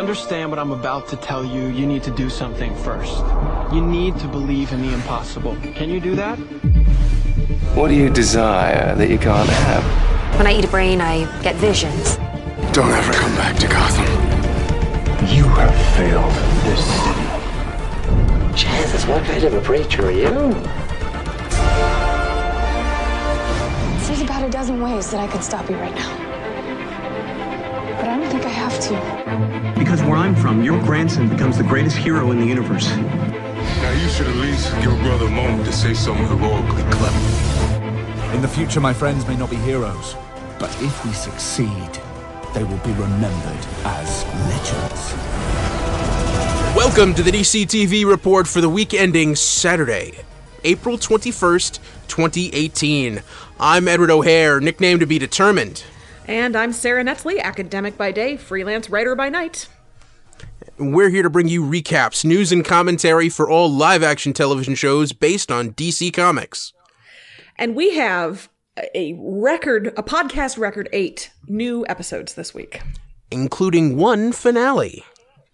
understand what I'm about to tell you, you need to do something first. You need to believe in the impossible. Can you do that? What do you desire that you can't have? When I eat a brain, I get visions. Don't ever come back to Gotham. You have failed this city. Jesus, what kind of a preacher are you? There's about a dozen ways that I could stop you right now. But I don't think I have to. Because where I'm from, your grandson becomes the greatest hero in the universe. Now you should at least give a brother a moment to say something heroically clever. In the future, my friends may not be heroes, but if we succeed, they will be remembered as legends. Welcome to the DC TV report for the week ending Saturday, April 21st, 2018. I'm Edward O'Hare, nickname to be determined. And I'm Sarah Netzley, academic by day, freelance writer by night. We're here to bring you recaps, news, and commentary for all live-action television shows based on DC Comics. And we have a podcast record 8 new episodes this week. Including one finale.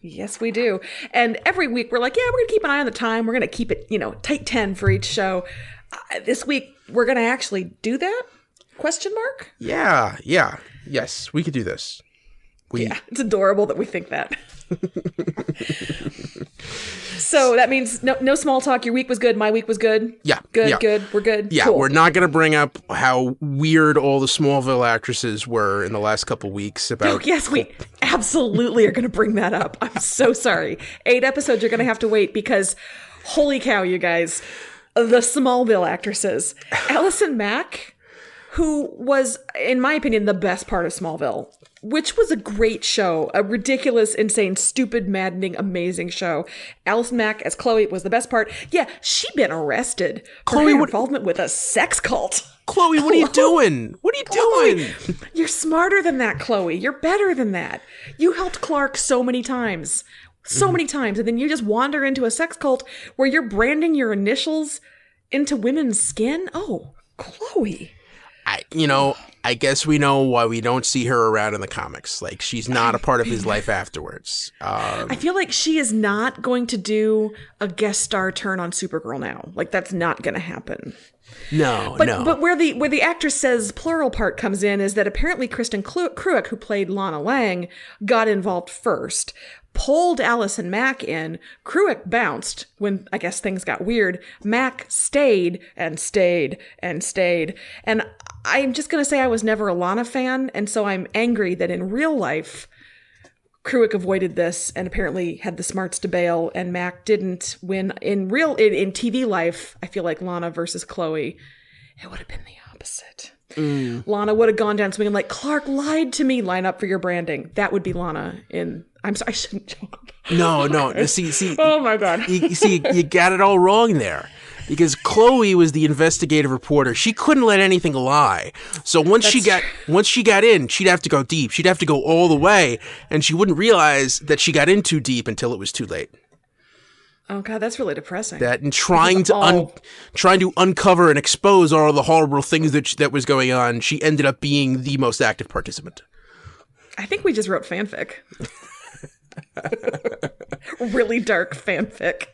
Yes, we do. And every week we're like, yeah, we're going to keep an eye on the time. We're going to keep it, tight 10 for each show. This week we're going to actually do that? Question mark? Yeah. Yes, we could do this. Yeah, it's adorable that we think that. So that means no small talk. Your week was good. My week was good. Yeah. Good. We're good. Yeah, cool. We're not going to bring up how weird all the Smallville actresses were in the last couple weeks. Yes, we absolutely are going to bring that up. I'm so sorry. 8 episodes you're going to have to wait because, holy cow, you guys, the Smallville actresses. Allison Mack, who was, in my opinion, the best part of Smallville, which was a great show, a ridiculous, insane, stupid, maddening, amazing show. Allison Mack as Chloe was the best part. Yeah, she'd been arrested for her involvement with a sex cult. Chloe, what are you doing? What are you doing? You're smarter than that, Chloe. You're better than that. You helped Clark so many times. And then you just wander into a sex cult where you're branding your initials into women's skin? Oh, Chloe. I guess we know why we don't see her around in the comics. Like, she's not a part of his life afterwards. I feel like she is not going to do a guest star turn on Supergirl now. Like, that's not going to happen. No. But where the actress says plural part comes in is that apparently Kristen Cruick, who played Lana Lang, got involved first. Pulled Allison Mack in. Cruick bounced when, I guess, things got weird. Mack stayed. And I'm just going to say I was never a Lana fan, and so I'm angry that in real life, Cruick avoided this and apparently had the smarts to bail, and Mack didn't win. In TV life, I feel like Lana versus Chloe, it would have been the opposite. Lana would have gone down swinging like, Clark lied to me, line up for your branding. That would be Lana in... I'm sorry, I shouldn't joke. No. See. Oh my God. You got it all wrong there. Because Chloe was the investigative reporter. She couldn't let anything lie. So once she got in, she'd have to go deep. She'd have to go all the way, and she wouldn't realize that she got in too deep until it was too late. Oh God, that's really depressing. That and trying to uncover and expose all the horrible things that was going on, she ended up being the most active participant. I think we just wrote fanfic. Really dark fanfic.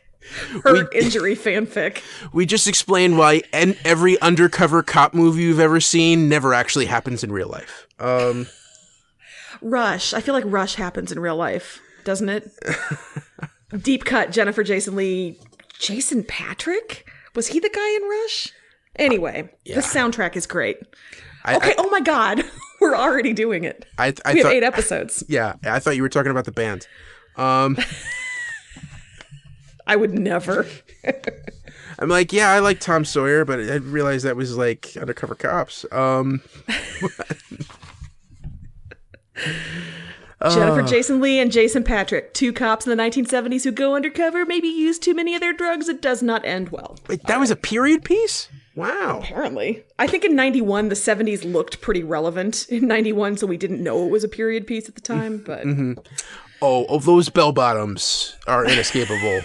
Injury fanfic. We just explained why every undercover cop movie you've ever seen never actually happens in real life. Rush. I feel like Rush happens in real life, doesn't it? Deep cut, Jennifer Jason Leigh. Jason Patrick? Was he the guy in Rush? Anyway, The soundtrack is great. Oh my God. We're already doing it. We have 8 episodes. Yeah, I thought you were talking about the band. I would never. I'm like, yeah, I like Tom Sawyer, but I realized that was like Undercover Cops. Jennifer Jason Leigh and Jason Patrick, 2 cops in the 1970s who go undercover, maybe use too many of their drugs. It does not end well. Wait, that was a period piece? Wow. Apparently. I think in 91, the 70s looked pretty relevant in 91, so we didn't know it was a period piece at the time, but... Oh, those bell bottoms are inescapable.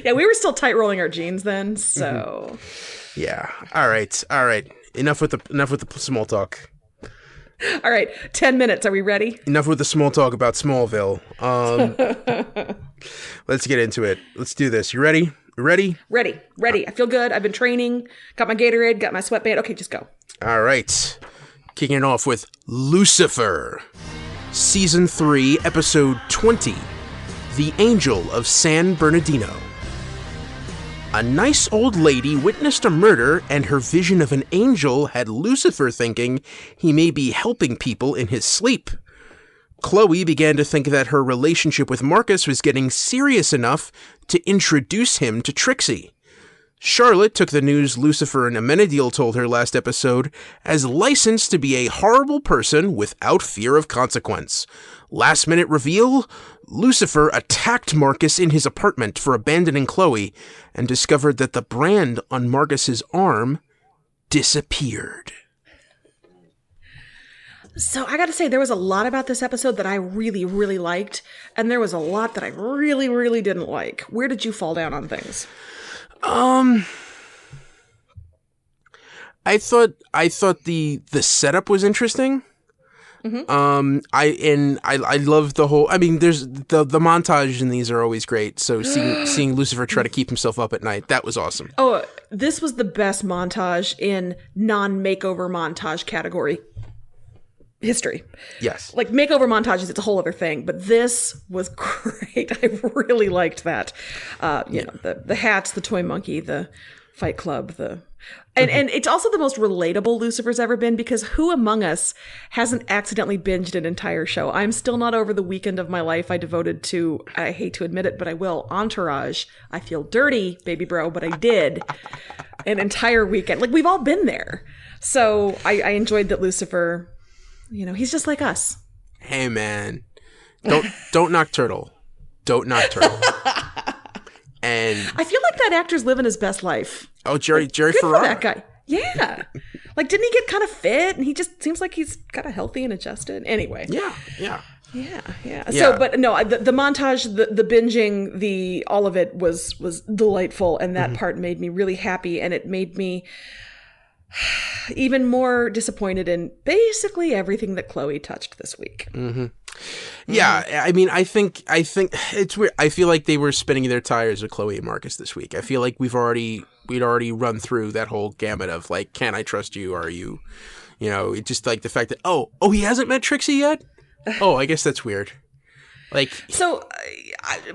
Yeah, we were still tight rolling our jeans then, so... Yeah. All right. Enough with the small talk. All right, 10 minutes. Are we ready? Enough with the small talk about Smallville. Let's get into it. Let's do this. You ready? Ready? Ready. I feel good. I've been training. Got my Gatorade, got my sweatband. Okay, just go. All right. Kicking it off with Lucifer. Season 3, Episode 20. The Angel of San Bernardino. A nice old lady witnessed a murder, and her vision of an angel had Lucifer thinking he may be helping people in his sleep. Chloe began to think that her relationship with Marcus was getting serious enough to introduce him to Trixie. Charlotte took the news Lucifer and Amenadiel told her last episode as licensed to be a horrible person without fear of consequence. Last minute reveal, Lucifer attacked Marcus in his apartment for abandoning Chloe and discovered that the brand on Marcus's arm disappeared. So I gotta say, there was a lot about this episode that I really, really liked, and there was a lot that I really, really didn't like. Where did you fall down on things? I thought the setup was interesting. Mm-hmm. I love the whole. I mean, there's the montage in these are always great. So seeing Lucifer try to keep himself up at night, that was awesome. Oh, this was the best montage in non-makeover montage category history. Yes, like makeover montages, it's a whole other thing, but this was great. I really liked that. You know, the hats, the toy monkey, the Fight Club, and it's also the most relatable Lucifer's ever been, because who among us hasn't accidentally binged an entire show? I'm still not over the weekend of my life I devoted to, I hate to admit it, but I will, Entourage. I feel dirty, baby bro, but I did an entire weekend. Like, we've all been there. So I enjoyed that Lucifer, you know, he's just like us. Hey man, don't knock Turtle. Don't knock Turtle. And I feel like that actor's living his best life. Oh, Jerry good Ferrara. For that guy. Yeah. Like, didn't he get kind of fit? And he just seems like he's kind of healthy and adjusted. Anyway. Yeah. So, but no, the montage, the binging, all of it was delightful, and that part made me really happy, and it made me even more disappointed in basically everything that Chloe touched this week. Mm-hmm. Yeah, I mean, I think it's weird. I feel like they were spinning their tires with Chloe and Marcus this week. I feel like we'd already run through that whole gamut of like, can I trust you? Are you, you know, it's just like the fact that oh, he hasn't met Trixie yet. Oh, I guess that's weird. Like, so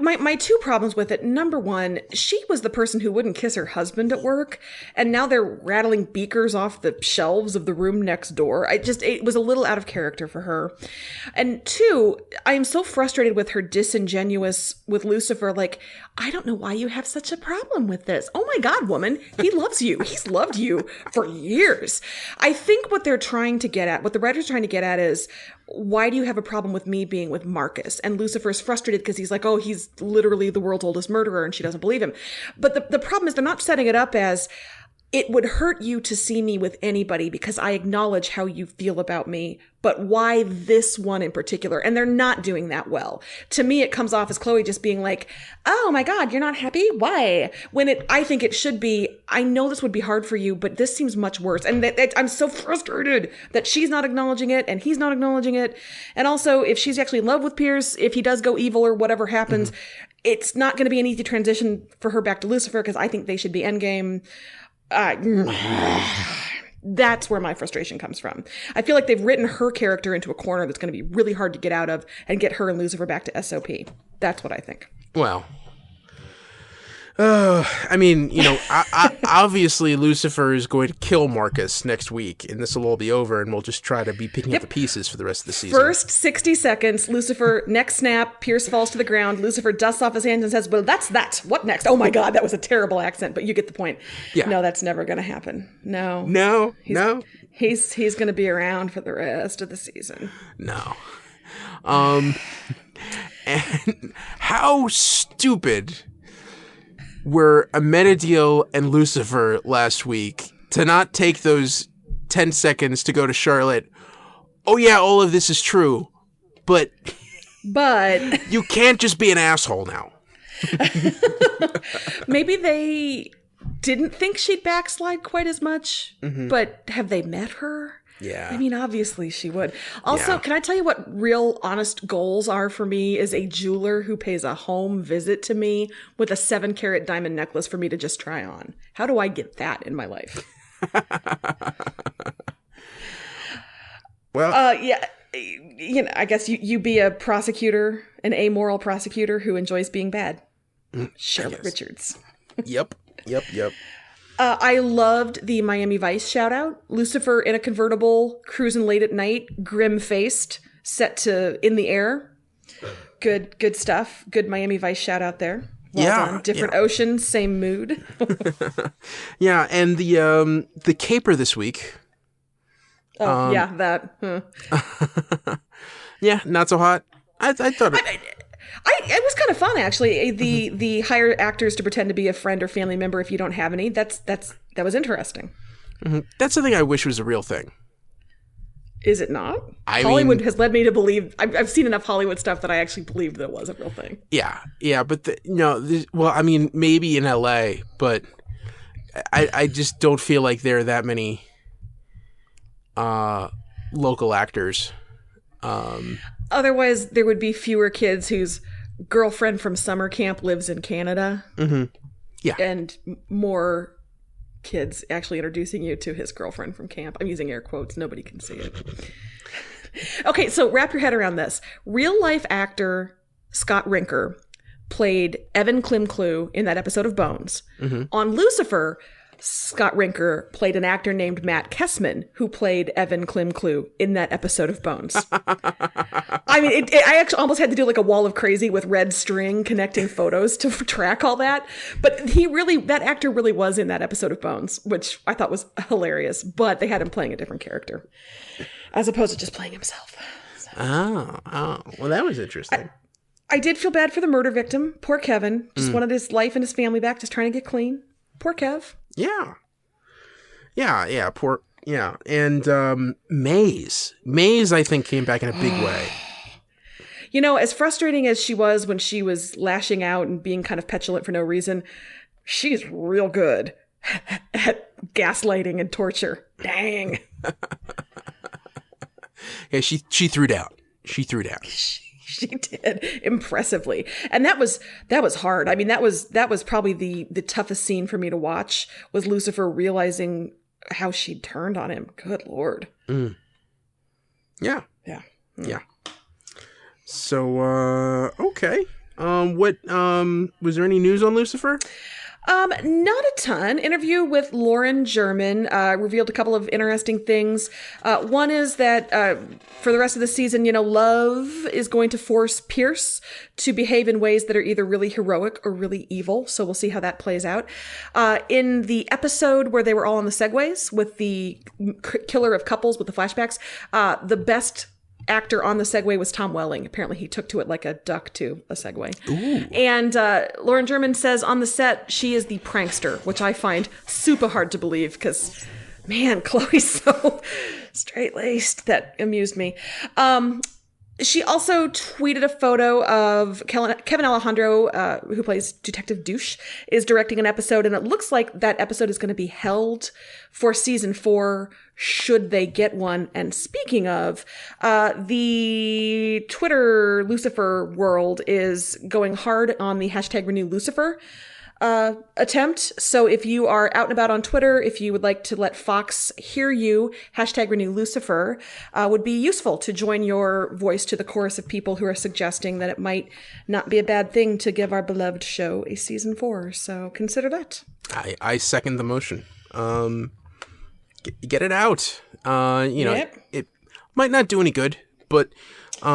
my two problems with it. Number one, she was the person who wouldn't kiss her husband at work, and now they're rattling beakers off the shelves of the room next door. It was a little out of character for her. And two, I am so frustrated with her disingenuous with Lucifer. Like, I don't know why you have such a problem with this. Oh my God, woman, he loves you. He's loved you for years. I think what they're trying to get at, what the writer's trying to get at is, why do you have a problem with me being with Marcus? And Lucifer's frustrated because he's like, oh, he's literally the world's oldest murderer, and she doesn't believe him. But the problem is they're not setting it up as, it would hurt you to see me with anybody because I acknowledge how you feel about me, but why this one in particular? And they're not doing that well. To me, it comes off as Chloe just being like, oh my God, you're not happy? Why? When I think it should be, I know this would be hard for you, but this seems much worse. And I'm so frustrated that she's not acknowledging it and he's not acknowledging it. And also, if she's actually in love with Pierce, if he does go evil or whatever happens, it's not going to be an easy transition for her back to Lucifer, because I think they should be endgame. That's where my frustration comes from. I feel like they've written her character into a corner that's going to be really hard to get out of and get her and Lucifer back to SOP. That's what I think. Well, I mean, you know, obviously Lucifer is going to kill Marcus next week, and this will all be over, and we'll just try to be picking up the pieces for the rest of the season. First 60 seconds, Lucifer, next snap, Pierce falls to the ground, Lucifer dusts off his hands and says, well, that's that. What next? Oh my God, that was a terrible accent, but you get the point. Yeah. No, that's never going to happen. No. He's going to be around for the rest of the season. No. And how stupid were Amenadiel and Lucifer last week to not take those 10 seconds to go to Charlotte? Oh yeah, all of this is true, but you can't just be an asshole now. Maybe they didn't think she'd backslide quite as much, but have they met her? Yeah. I mean, obviously she would. Also, can I tell you what real honest goals are for me is a jeweler who pays a home visit to me with a 7-carat diamond necklace for me to just try on. How do I get that in my life? Well, yeah, you know, I guess you be a prosecutor, an amoral prosecutor who enjoys being bad. Charlotte Richards. Yep. I loved the Miami Vice shout out. Lucifer in a convertible, cruising late at night, grim-faced, set to In the Air. Good stuff. Good Miami Vice shout out there. Well done. Different ocean, same mood. Yeah, and the caper this week. Oh, that. Yeah, not so hot. I thought it... It was kind of fun, actually. The hire actors to pretend to be a friend or family member if you don't have any. That was interesting. Mm-hmm. That's the thing I wish was a real thing. Is it not? Hollywood has led me to believe. I've seen enough Hollywood stuff that I actually believed that was a real thing. Yeah, but I mean, maybe in LA, but I just don't feel like there are that many local actors. Otherwise, there would be fewer kids whose girlfriend from summer camp lives in Canada. Mm-hmm. Yeah. And more kids actually introducing you to his girlfriend from camp. I'm using air quotes. Nobody can see it. Okay, so wrap your head around this. Real-life actor Scott Rinker played Evan Klimklew in that episode of Bones. Mm-hmm. On Lucifer, Scott Rinker played an actor named Matt Kessman, who played Evan Klimklew in that episode of Bones. I mean, I actually almost had to do like a wall of crazy with red string connecting photos to track all that. But that actor really was in that episode of Bones, which I thought was hilarious. But they had him playing a different character, as opposed to just playing himself. So. Oh, well, that was interesting. I did feel bad for the murder victim. Poor Kevin. Just wanted his life and his family back, just trying to get clean. Poor Kev. Yeah. Poor. Yeah. And Maze, I think, came back in a big way. You know, as frustrating as she was when she was lashing out and being kind of petulant for no reason, she's real good at gaslighting and torture. Dang. Yeah, she threw down. She did impressively, and that was hard. I mean, that was probably the toughest scene for me to watch, was Lucifer realizing how she'd turned on him. Good Lord. Mm. Yeah. So okay. What was there any news on Lucifer? Not a ton. Interview with Lauren German revealed a couple of interesting things. One is that for the rest of the season, Love is going to force Pierce to behave in ways that are either really heroic or really evil. So we'll see how that plays out. In the episode where they were all on the Segways with the killer of couples with the flashbacks, the best actor on the Segway was Tom Welling. Apparently he took to it like a duck to a Segway. Ooh. And Lauren German says on the set she is the prankster, which I find super hard to believe because, man, Chloe's so straight-laced. That amused me. She also tweeted a photo of Kevin Alejandro, who plays Detective Douche, is directing an episode, and it looks like that episode is going to be held for season 4, should they get one. And speaking of, the Twitter Lucifer world is going hard on the hashtag Renew Lucifer attempt. So if you are out and about on Twitter, if you would like to let Fox hear you, hashtag Renew Lucifer would be useful to join your voice to the chorus of people who are suggesting that it might not be a bad thing to give our beloved show a season 4. So consider that. I second the motion. Get it out. Yep. It might not do any good, but but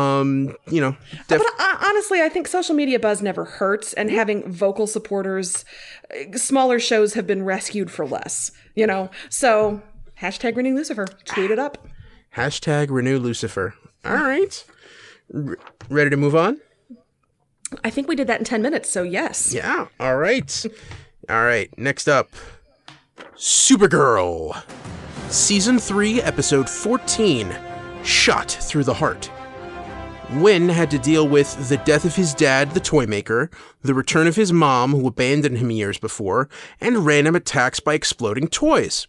honestly, I think social media buzz never hurts, and having vocal supporters, smaller shows have been rescued for less, so hashtag Renew Lucifer, tweet it up. Hashtag Renew Lucifer. All right. Ready to move on? I think we did that in 10 minutes, so yes. Yeah. All right. Next up, Supergirl. Season 3, episode 14, Shot Through the Heart. Wynn had to deal with the death of his dad, the toy maker, the return of his mom, who abandoned him years before, and random attacks by exploding toys.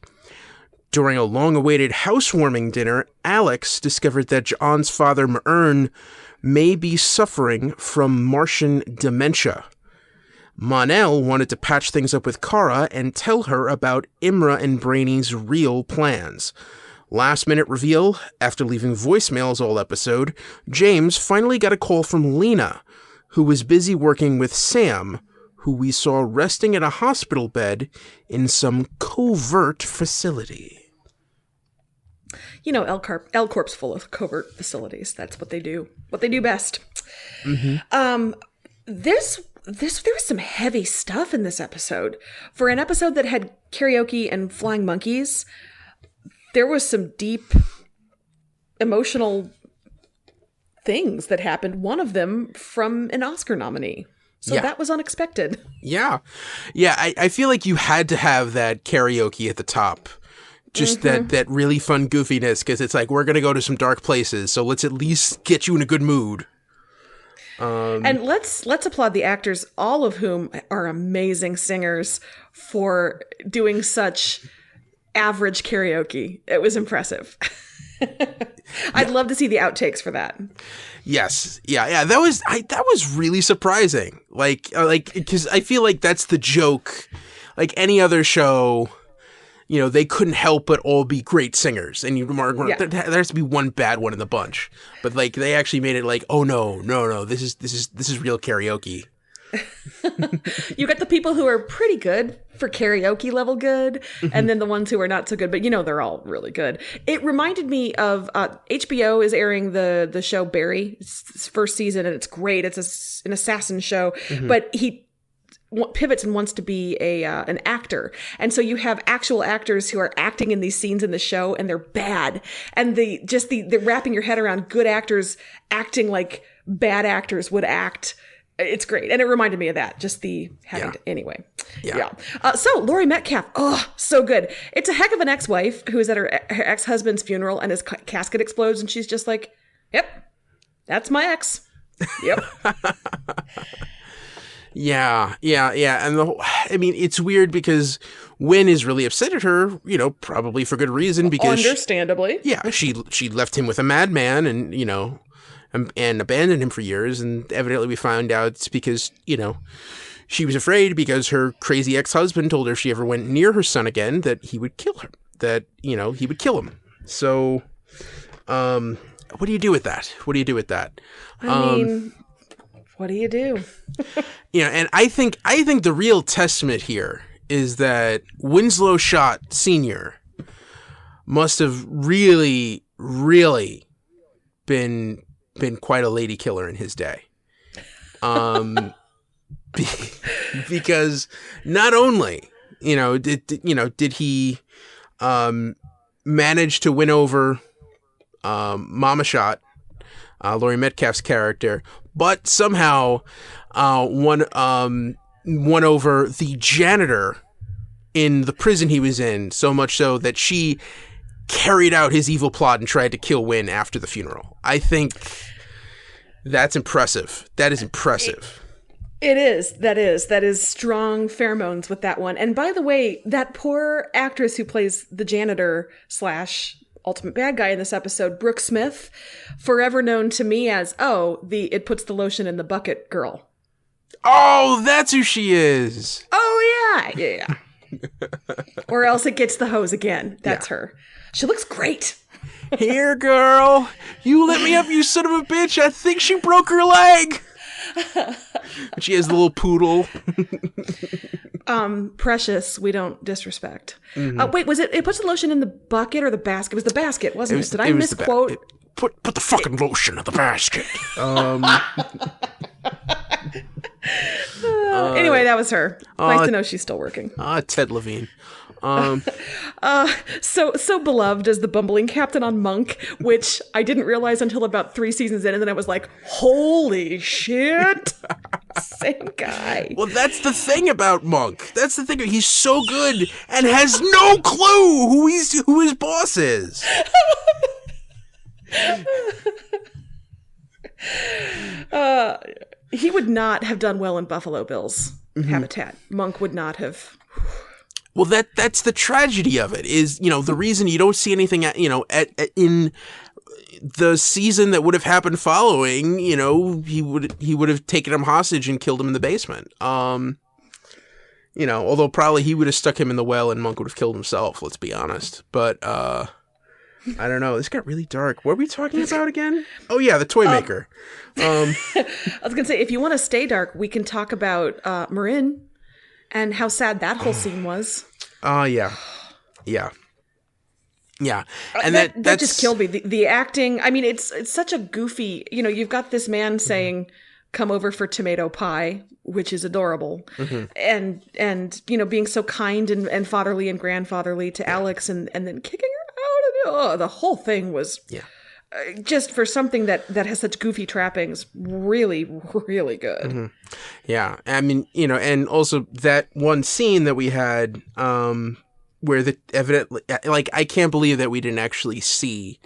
During a long-awaited housewarming dinner, Alex discovered that John's father, M'Ern, may be suffering from Martian dementia. Mon-El wanted to patch things up with Kara and tell her about Imra and Brainy's real plans. Last-minute reveal, after leaving voicemails all episode, James finally got a call from Lena, who was busy working with Sam, who we saw resting in a hospital bed in some covert facility. You know, L Corp's full of covert facilities. That's what they do. What they do best. Mm-hmm. There was some heavy stuff in this episode. For an episode that had karaoke and flying monkeys, there was some deep emotional things that happened. One of them from an Oscar nominee. So that was unexpected. Yeah. Yeah, I feel like you had to have that karaoke at the top. Just that really fun goofiness, because it's like, we're going to go to some dark places, so let's at least get you in a good mood. And let's applaud the actors, all of whom are amazing singers, for doing such average karaoke. It was impressive. I'd love to see the outtakes for that. Yes. Yeah. That was really surprising. Like, because I feel like that's the joke. Like any other show, you know, they couldn't help but all be great singers, and there has to be one bad one in the bunch. But like, they actually made it like, oh no, this is real karaoke. You got the people who are pretty good for karaoke level good, and then the ones who are not so good, but you know, they're all really good. It reminded me of HBO is airing the show Barry. It's its first season, and it's great. It's an assassin show, but he pivots and wants to be an actor, and so you have actual actors who are acting in these scenes in the show, and they're bad, and the wrapping your head around good actors acting like bad actors would act. It's great, and it reminded me of that. Just the having to, anyway. Yeah. So Laurie Metcalf, so good. It's a heck of an ex-wife who is at her ex-husband's funeral, and his casket explodes, and she's just like, "Yep, that's my ex." Yep. Yeah. And I mean, it's weird because Wynn is really upset at her, you know, probably for good reason, because understandably. She left him with a madman, and, you know, and abandoned him for years, and evidently we found out it's because, you know, she was afraid because her crazy ex-husband told her if she ever went near her son again that he would kill her, that, you know, he would kill him. So, what do you do with that? I mean, what do you do? You know, and I think the real testament here is that Winslow Schott Sr. must have really, really been quite a lady killer in his day. Because not only, you know, did he manage to win over Mama Schott, Laurie Metcalf's character, but somehow won over the janitor in the prison he was in, so much so that she carried out his evil plot and tried to kill Wynn after the funeral. I think that's impressive. That is impressive. It is. That is strong pheromones with that one. And by the way, that poor actress who plays the janitor / ultimate bad guy in this episode, Brooke Smith, forever known to me as, it puts the lotion in the bucket girl. Oh, that's who she is. Oh, yeah. Or else it gets the hose again. That's her. She looks great. Here, girl. You let me up, you son of a bitch. I think she broke her leg. She has the little poodle. Precious, we don't disrespect. Wait, was it puts the lotion in the bucket or the basket? It was the basket, wasn't it? Did I misquote? Put the fucking lotion in the basket. Anyway, that was her. Nice to know she's still working. Ted Levine. So beloved as the bumbling captain on Monk, which I didn't realize until about 3 seasons in, and then I was like, holy shit. Same guy. Well, that's the thing about Monk. That's the thing. He's so good and has no clue who his boss is. He would not have done well in Buffalo Bill's habitat. Monk would not have. Well, that's the tragedy of it is, the reason you don't see anything, in the season that would have happened following, he would have taken him hostage and killed him in the basement. Although probably he would have stuck him in the well and Monk would have killed himself, let's be honest. But, I don't know. This got really dark. What are we talking about again? Oh, yeah, the toy maker. I was going to say, if you want to stay dark, we can talk about Marin and how sad that whole scene was. Oh, yeah. Yeah. Yeah. And that just killed me. The acting, I mean, it's such a goofy, you've got this man saying, come over for tomato pie, which is adorable. Mm-hmm. And being so kind and fatherly and grandfatherly to Alex and then kicking her out. The whole thing was just for something that has such goofy trappings, really, really good. Mm-hmm. Yeah. I mean, and also that one scene that we had, where I can't believe that we didn't actually see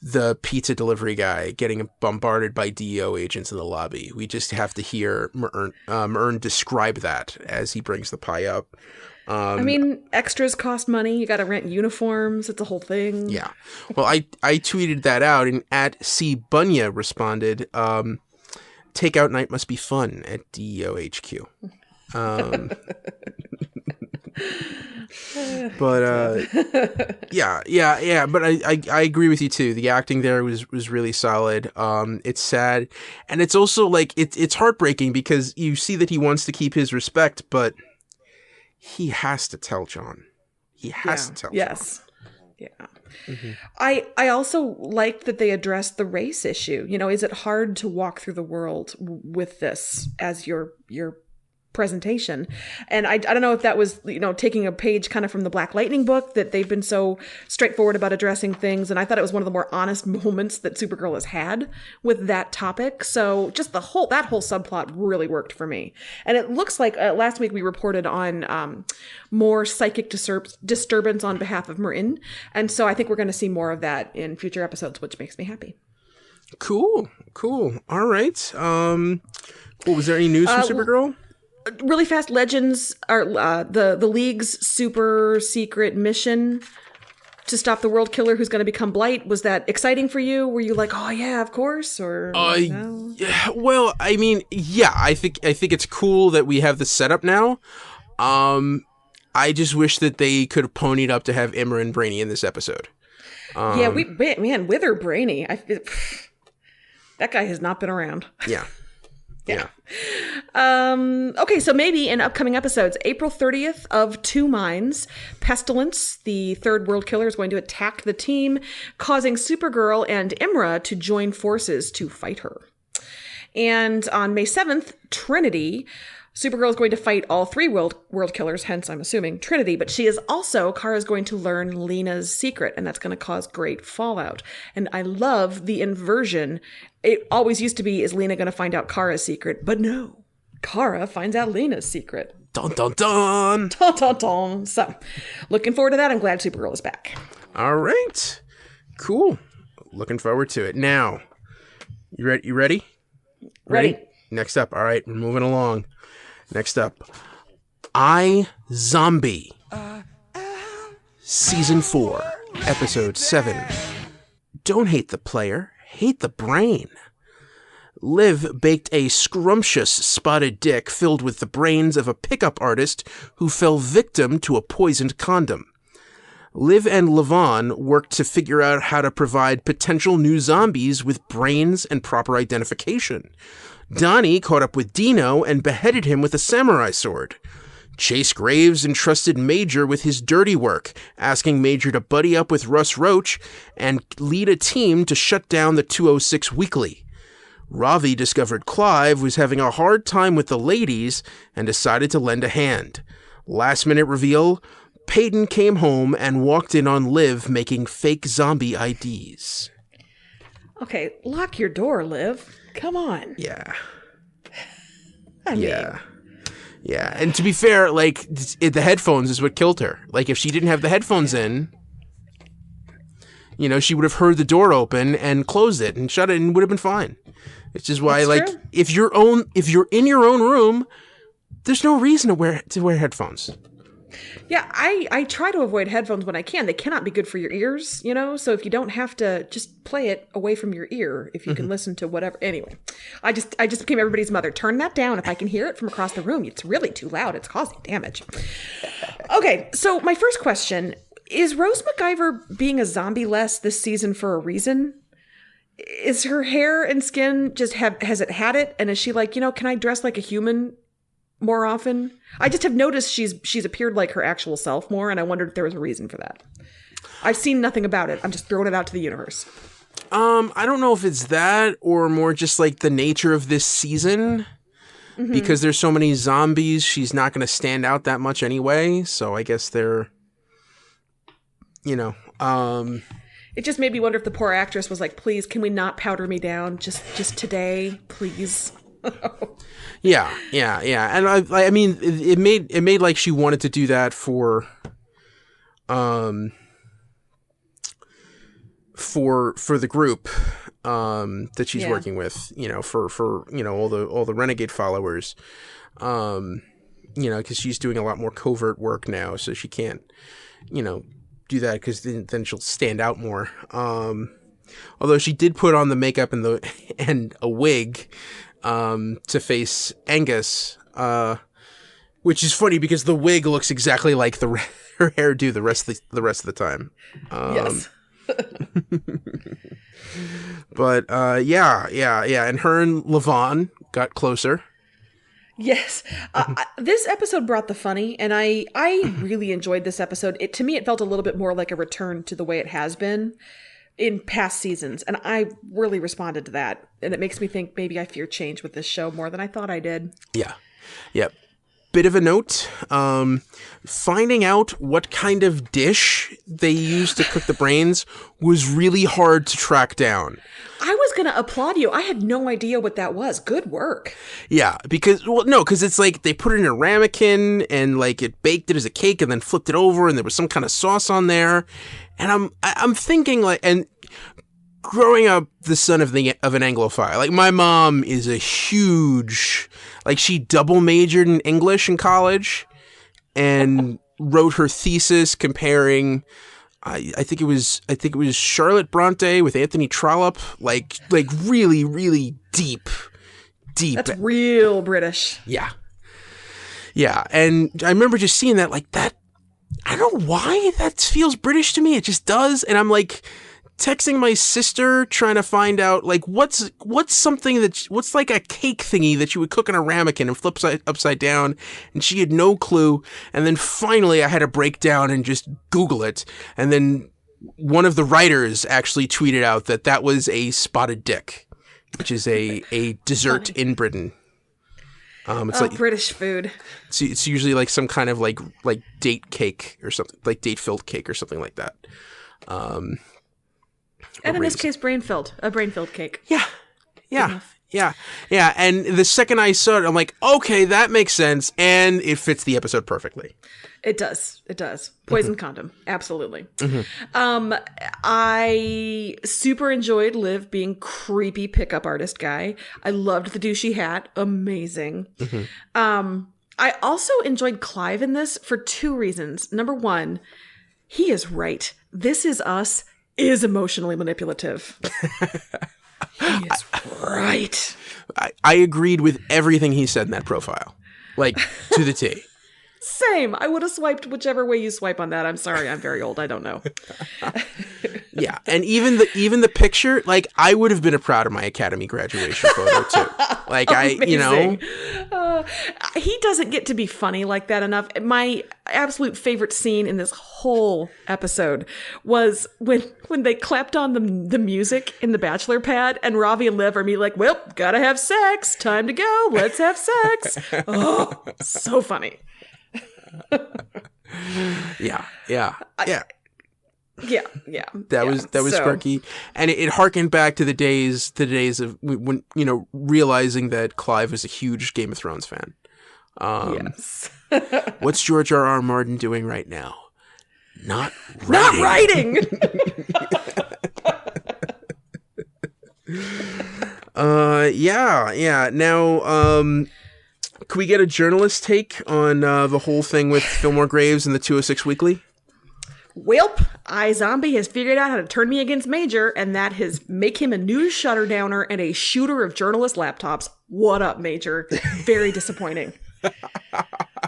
the pizza delivery guy getting bombarded by DEO agents in the lobby. We just have to hear Mern describe that as he brings the pie up. I mean, extras cost money. You got to rent uniforms. It's a whole thing. Yeah. Well, I tweeted that out, and @CBunya responded, takeout night must be fun at DEO HQ. But yeah. But I agree with you too. The acting there was really solid. It's sad, and it's also like it's heartbreaking because you see that he wants to keep his respect, but he has to tell John. He has to tell. Yes. John. Yeah. Mm-hmm. I also liked that they addressed the race issue. Is it hard to walk through the world with this as your presentation? And I don't know if that was taking a page kind of from the Black Lightning book, that they've been so straightforward about addressing things, and I thought it was one of the more honest moments that Supergirl has had with that topic. So just that whole subplot really worked for me. And it looks like last week we reported on more psychic disturbance on behalf of Marin, and so I think we're going to see more of that in future episodes, which makes me happy. Cool. All right. Was there any news from Supergirl? Really fast, Legends are the League's super secret mission to stop the world killer who's going to become Blight. Was that exciting for you? Were you like, oh yeah, of course? Or no? Yeah, well, I mean, yeah, I think it's cool that we have the setup now. I just wish that they could have ponied up to have Imra and Brainy in this episode. Wither Brainy. That guy has not been around. Yeah. Yeah. Okay, so maybe in upcoming episodes, April 30th of Two Minds, Pestilence, the third world killer, is going to attack the team, causing Supergirl and Imra to join forces to fight her. And on May 7th, Trinity, Supergirl is going to fight all three world killers, hence I'm assuming Trinity, but Kara's going to learn Lena's secret, and that's going to cause great fallout. And I love the inversion. It always used to be, is Lena going to find out Kara's secret? But no, Kara finds out Lena's secret. Dun, dun, dun. Dun, dun, dun. So, looking forward to that. I'm glad Supergirl is back. All right. Cool. Looking forward to it. Now, you ready? Ready. Next up. All right, we're moving along. Next up, iZombie. Season 4, Episode 7. Don't hate the player, hate the brain. Liv baked a scrumptious spotted dick filled with the brains of a pickup artist who fell victim to a poisoned condom. Liv and Levon worked to figure out how to provide potential new zombies with brains and proper identification. Donnie caught up with Dino and beheaded him with a samurai sword. Chase Graves entrusted Major with his dirty work, asking Major to buddy up with Russ Roach and lead a team to shut down the 206 Weekly. Ravi discovered Clive was having a hard time with the ladies and decided to lend a hand. Last minute reveal, Peyton came home and walked in on Liv making fake zombie IDs. Okay, lock your door, Liv. Come on. Yeah. Yeah. And to be fair, like, the headphones is what killed her. Like, if she didn't have the headphones in, she would have heard the door open and closed it and shut it and would have been fine. It's just why, That's true. if you're in your own room, there's no reason to wear headphones. Yeah, I try to avoid headphones when I can. They cannot be good for your ears, you know? So if you don't have to, just play it away from your ear if you can listen to whatever. Anyway, I just became everybody's mother. Turn that down if I can hear it from across the room. It's really too loud. It's causing damage. Okay, so my first question, is Rose McIver being a zombie less this season for a reason? Is her hair and skin just has it had it? And is she like, can I dress like a human more often? I just have noticed she's appeared like her actual self more, and I wondered if there was a reason for that. I've seen nothing about it. I'm just throwing it out to the universe. I don't know if it's that or more just like the nature of this season. Because there's so many zombies, she's not going to stand out that much anyway. So I guess they're, It just made me wonder if the poor actress was like, please, can we not powder me down just today, please? Yeah. And I mean, it made like she wanted to do that for the group that she's working with, for all the Renegade followers, because she's doing a lot more covert work now, so she can't, do that because then she'll stand out more. Although she did put on the makeup and a wig to face Angus, which is funny because the wig looks exactly like her hairdo the rest of the time. Yes. But yeah, and her and Levon got closer. Yes. This episode brought the funny, and I really enjoyed this episode. To me, it felt a little bit more like a return to the way it has been in past seasons, and I really responded to that. And it makes me think maybe I fear change with this show more than I thought I did. Yeah. Bit of a note, finding out what kind of dish they used to cook the brains was really hard to track down. I was going to applaud you. I had no idea what that was. Good work. Yeah, because it's like they put it in a ramekin and like it baked it as a cake and then flipped it over and there was some kind of sauce on there. And I'm thinking like, and growing up the son of an Anglophile, like my mom is a huge, like she double majored in English in college and wrote her thesis comparing, I think it was Charlotte Bronte with Anthony Trollope, like really, really deep. That's real British. Yeah. And I remember just seeing that like that. I don't know why that feels British to me. It just does. And I'm like texting my sister trying to find out like what's something what's like a cake thingy that you would cook in a ramekin and flip upside down, and she had no clue. And then finally I had to break down and just Google it, and then one of the writers actually tweeted out that was a spotted dick, which is a dessert in Britain. It's like British food. It's usually like some kind of like date cake or something, like date filled cake or something like that. And in this case, a brain filled cake. Yeah. And the second I saw it, I'm like, okay, that makes sense, and it fits the episode perfectly. It does. Poison condom, absolutely. I super enjoyed Liv being creepy pickup artist guy. I loved the douchey hat, amazing. I also enjoyed Clive in this for two reasons. Number one, he is right. This Is Us is emotionally manipulative. He is right. I agreed with everything he said in that profile, like to the T. Same. I would have swiped whichever way you swipe on that. I'm sorry. I'm very old. I don't know. Yeah. And even the picture, like I would have been proud of my Academy graduation photo too. Like he doesn't get to be funny like that enough. My absolute favorite scene in this whole episode was when they clapped on the music in the bachelor pad and Ravi and Liv are me like, well, gotta have sex. Time to go. Let's have sex. Oh, so funny. Yeah. That was quirky, and it harkened back to the days of when realizing that Clive was a huge Game of Thrones fan. Yes. What's George R.R. Martin doing right now? Not writing. Yeah. Now, Could we get a journalist take on the whole thing with Fillmore Graves and the 206 Weekly? Welp, iZombie has figured out how to turn me against Major, and that is make him a news shutter downer and a shooter of journalist laptops. What up, Major? Very disappointing.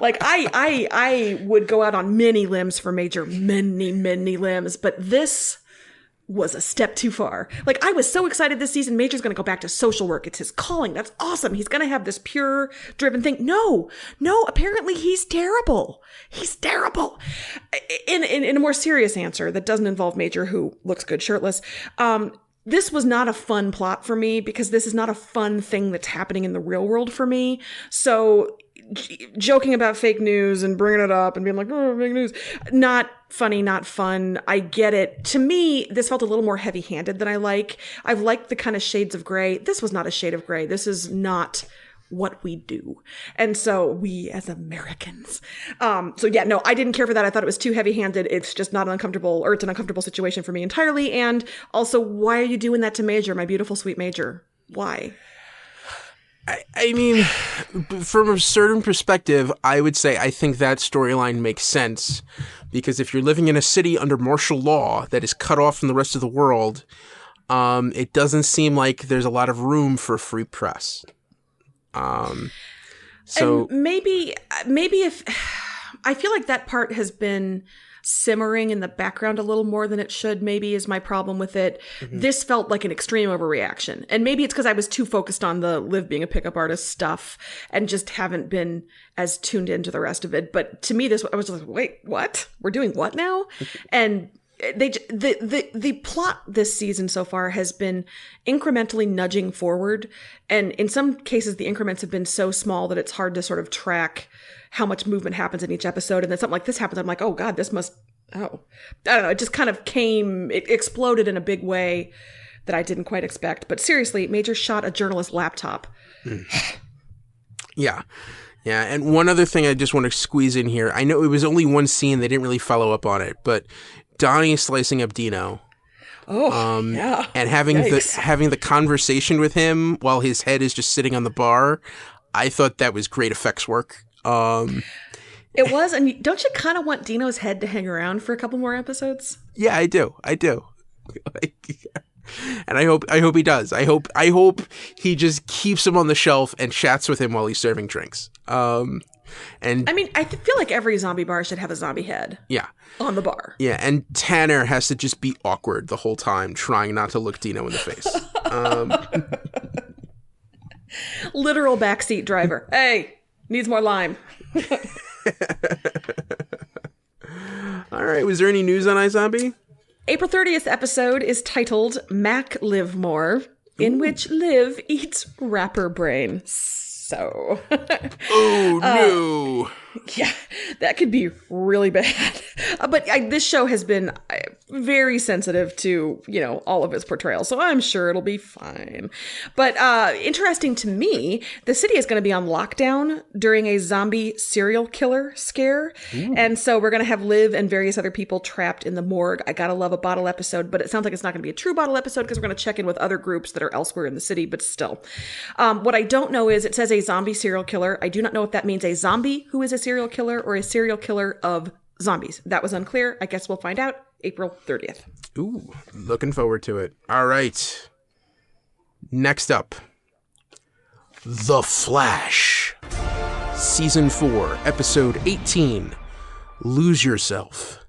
Like, I would go out on many limbs for Major, many limbs, but this was a step too far. Like, I was so excited this season. Major's going to go back to social work. It's his calling. That's awesome. He's going to have this pure driven thing. No, apparently he's terrible. He's terrible. In a more serious answer that doesn't involve Major, who looks good shirtless, this was not a fun plot for me because this is not a fun thing that's happening in the real world for me. So joking about fake news and bringing it up and being like, oh, fake news, not funny, not fun. I get it. To me, this felt a little more heavy-handed than I like. I've liked the kind of shades of gray. This was not a shade of gray. This is not what we do. And so we as Americans. I didn't care for that. I thought it was too heavy-handed. It's just not it's an uncomfortable situation for me entirely. And also, why are you doing that to Major, my beautiful, sweet Major? Why? I mean, from a certain perspective, I would say I think that storyline makes sense because if you're living in a city under martial law that is cut off from the rest of the world, it doesn't seem like there's a lot of room for free press. And maybe if I feel like that part has been simmering in the background a little more than it should, maybe is my problem with it. Mm-hmm. This felt like an extreme overreaction. And maybe it's because I was too focused on the Liv being a pickup artist stuff and just haven't been as tuned into the rest of it. But to me, I was like, wait, what? We're doing what now? And the plot this season so far has been incrementally nudging forward. And in some cases, the increments have been so small that it's hard to sort of track how much movement happens in each episode. And then something like this happens. I'm like, oh God, I don't know. It just kind of it exploded in a big way that I didn't quite expect. But seriously, Major shot a journalist laptop. Yeah. Yeah. And one other thing I just want to squeeze in here. I know it was only one scene. They didn't really follow up on it, but Donnie slicing up Dino. Yeah. And having the conversation with him while his head is just sitting on the bar. I thought that was great effects work. It was, and don't you kind of want Dino's head to hang around for a couple more episodes? Yeah, I do. And I hope he does. I hope he just keeps him on the shelf and chats with him while he's serving drinks. And I mean, I feel like every zombie bar should have a zombie head. Yeah. On the bar. Yeah, and Tanner has to just be awkward the whole time, trying not to look Dino in the face. Literal backseat driver. Hey, needs more lime. All right. Was there any news on iZombie? April 30th episode is titled Mac Live More, in which Liv eats rapper brain. So. Oh, no. Yeah, that could be really bad. But this show has been very sensitive to, all of its portrayals. So I'm sure it'll be fine. But interesting to me, the city is going to be on lockdown during a zombie serial killer scare. Ooh. And so we're going to have Liv and various other people trapped in the morgue. I gotta love a bottle episode, but it sounds like it's not going to be a true bottle episode because we're going to check in with other groups that are elsewhere in the city, but still. What I don't know is it says a zombie serial killer. I do not know if that means a zombie who is a serial killer or a serial killer of zombies. That was unclear. I guess we'll find out April 30th. Ooh, looking forward to it. All right. Next up, The Flash. Season 4, Episode 18, Lose Yourself.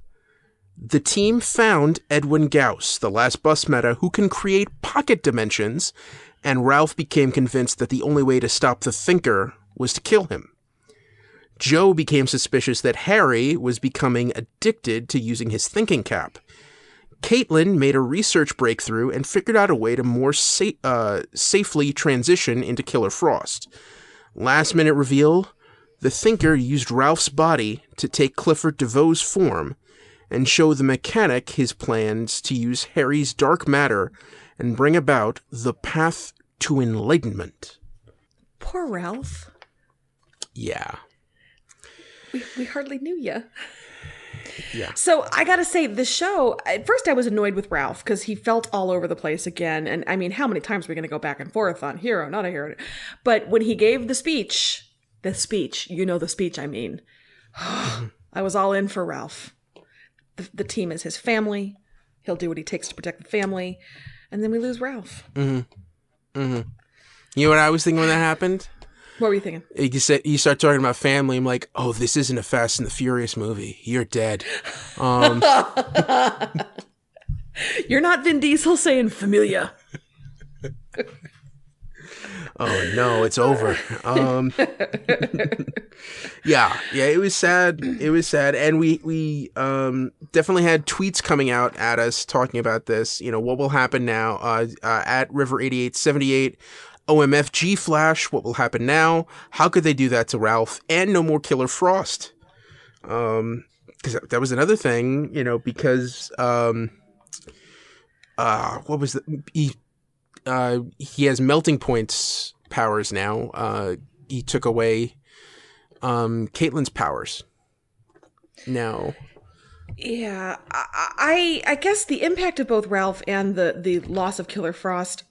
The team found Edwin Gauss, the last bus meta who can create pocket dimensions, and Ralph became convinced that the only way to stop the Thinker was to kill him. Joe became suspicious that Harry was becoming addicted to using his thinking cap. Caitlin made a research breakthrough and figured out a way to more safely transition into Killer Frost. Last minute reveal, the Thinker used Ralph's body to take Clifford DeVoe's form and show the mechanic his plans to use Harry's dark matter and bring about the path to enlightenment. Poor Ralph. Yeah. We hardly knew you. Yeah. So I gotta say, the show, at first I was annoyed with Ralph because he felt all over the place again. And I mean, how many times are we going to go back and forth on hero, not a hero? But when he gave the speech The speech. You know the speech, I mean. I was all in for Ralph. The team is his family. He'll do what he takes to protect the family. And then we lose Ralph. Mm-hmm. Mm-hmm. You know what I was thinking when that happened? What were you thinking? You start talking about family. I'm like, oh, this isn't a Fast and the Furious movie. You're dead. You're not Vin Diesel saying familia. Oh no, it's over. Yeah, it was sad. It was sad, and we definitely had tweets coming out at us talking about this. You know, what will happen now? At River8878, OMFG Flash. What will happen now? How could they do that to Ralph? And no more Killer Frost. Because that was another thing. You know, because what was he has melting points powers now. He took away Caitlyn's powers. Now, yeah, I guess the impact of both Ralph and the loss of Killer Frost,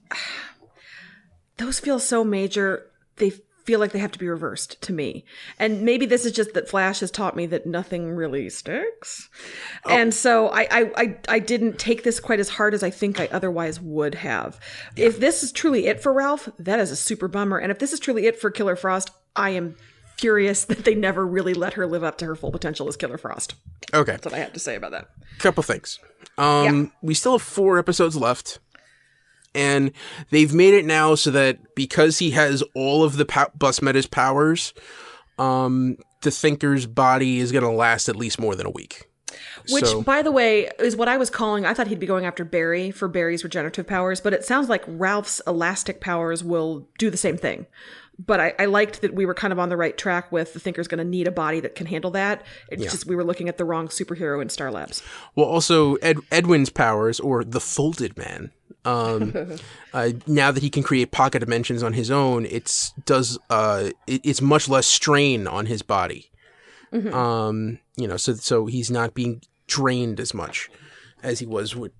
those feel so major. They feel like they have to be reversed to me. And maybe this is just that Flash has taught me that nothing really sticks. Oh. And so I didn't take this quite as hard as I think I otherwise would have. Yeah. If this is truly it for Ralph, that is a super bummer. And if this is truly it for Killer Frost, I am furious that they never really let her live up to her full potential as Killer Frost. Okay. That's what I have to say about that. Couple things. We still have 4 episodes left. And they've made it now so that because he has all of the Bus Meta's powers, the Thinker's body is going to last at least more than a week. Which, by the way, is what I was calling. I thought he'd be going after Barry for Barry's regenerative powers, but it sounds like Ralph's elastic powers will do the same thing. But I liked that we were kind of on the right track with the Thinker's going to need a body that can handle that. It's just we were looking at the wrong superhero in Star Labs. Well, also Edwin's powers, or the Folded Man. Now that he can create pocket dimensions on his own, it's much less strain on his body. Mm-hmm. You know, so he's not being drained as much as he was when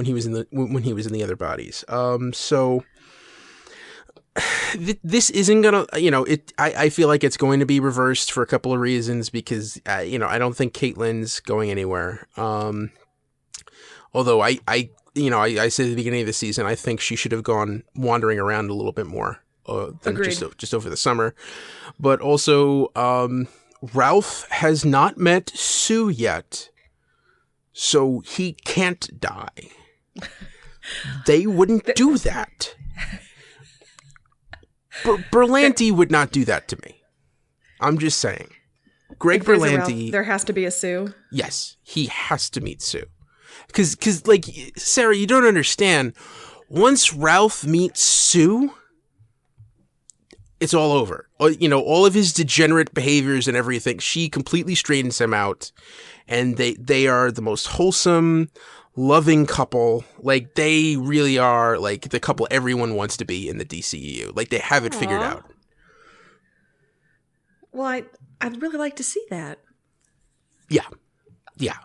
he was in the other bodies. So this isn't gonna, you know, I feel like it's going to be reversed for a couple of reasons because you know, I don't think Caitlyn's going anywhere. Although I said at the beginning of the season, I think she should have gone wandering around a little bit more than just over the summer. But also, Ralph has not met Sue yet, so he can't die. They wouldn't do that. Berlanti would not do that to me. I'm just saying. Greg Berlanti. There has to be a Sue? Yes, he has to meet Sue. Because, like, Sarah, you don't understand. Once Ralph meets Sue, it's all over. You know, all of his degenerate behaviors and everything, she completely straightens him out. And they are the most wholesome, loving couple. Like, they really are, like, the couple everyone wants to be in the DCEU. Like, they have it figured out. Well, I'd really like to see that. Yeah. Yeah.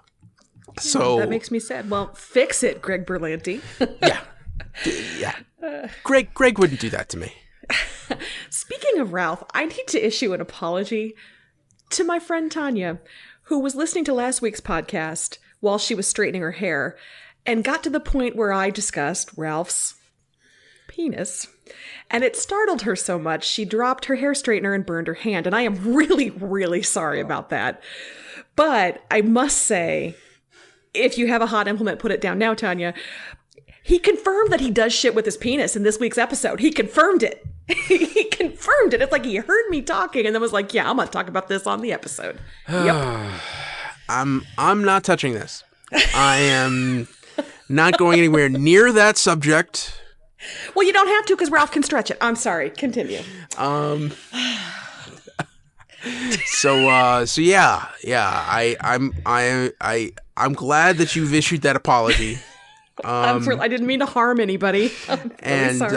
So that makes me sad. Well, fix it, Greg Berlanti. Yeah. Greg wouldn't do that to me. Speaking of Ralph, I need to issue an apology to my friend Tanya, who was listening to last week's podcast while she was straightening her hair and got to the point where I discussed Ralph's penis. And it startled her so much, she dropped her hair straightener and burned her hand. And I am really, really sorry about that. But I must say, if you have a hot implement, put it down now, Tanya. He confirmed that he does shit with his penis in this week's episode. He confirmed it. He confirmed it. It's like he heard me talking and then was like, yeah, I'm going to talk about this on the episode. Yep. I'm not touching this. I am not going anywhere near that subject. Well, you don't have to because Ralph can stretch it. I'm sorry. Continue. So yeah. I'm glad that you've issued that apology. I didn't mean to harm anybody. And sorry.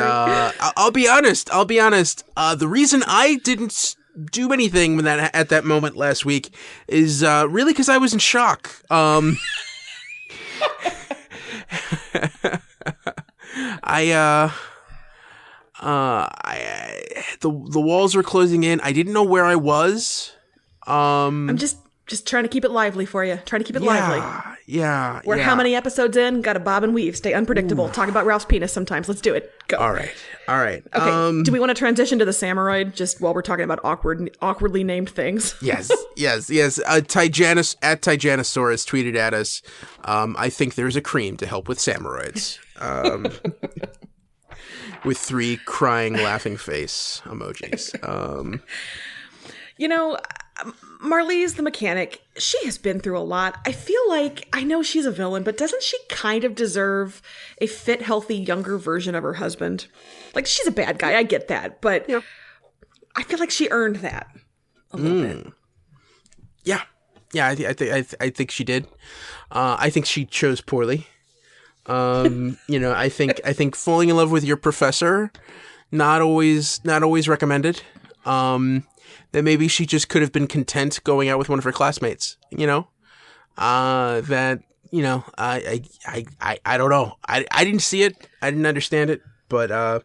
I'll be honest. The reason I didn't do anything when at that moment last week is really because I was in shock. The walls were closing in. I didn't know where I was. I'm just trying to keep it lively for you. Trying to keep it lively. Yeah. We're how many episodes in? Got to bob and weave. Stay unpredictable. Talk about Ralph's penis sometimes. Let's do it. Go. All right. Okay. Do we want to transition to the Samuroid just while we're talking about awkwardly named things? Yes. Tyganosaurus tweeted at us. I think there's a cream to help with Samuroids. With 3 crying, laughing face emojis. Marlise the mechanic, she has been through a lot. I feel like, I know she's a villain, but doesn't she kind of deserve a fit, healthy, younger version of her husband? Like, she's a bad guy, I get that, but I feel like she earned that a little bit. Yeah, I think she did. I think she chose poorly. I think falling in love with your professor, not always recommended. That maybe she just could have been content going out with one of her classmates, I don't know. I didn't see it. I didn't understand it, but,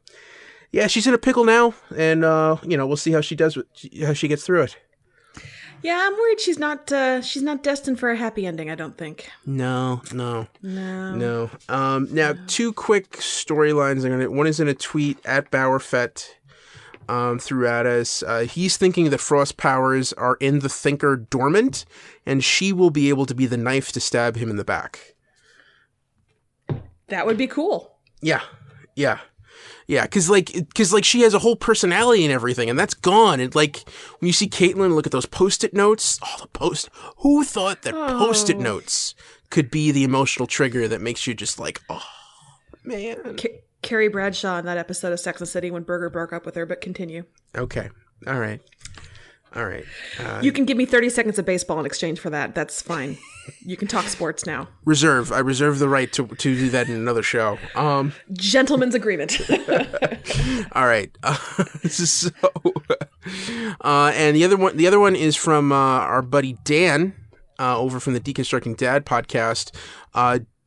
she's in a pickle now, and, we'll see how she does, how she gets through it. Yeah, I'm worried she's not destined for a happy ending, I don't think. No. Now, 2 quick storylines. One is in a tweet at Bowerfett. Threw at us. He's thinking that Frost powers are in the Thinker dormant, and she will be able to be the knife to stab him in the back. That would be cool. Yeah. Because she has a whole personality and everything, and that's gone. And when you see Caitlin look at those Post-it notes, who thought that Post-it notes could be the emotional trigger that makes you just like, oh man. Carrie Bradshaw in that episode of Sex and the City when Berger broke up with her, but continue. Okay. All right. You can give me 30 seconds of baseball in exchange for that. That's fine. You can talk sports now. I reserve the right to do that in another show. Gentleman's agreement. All right. And the other one is from our buddy Dan over from the Deconstructing Dad podcast.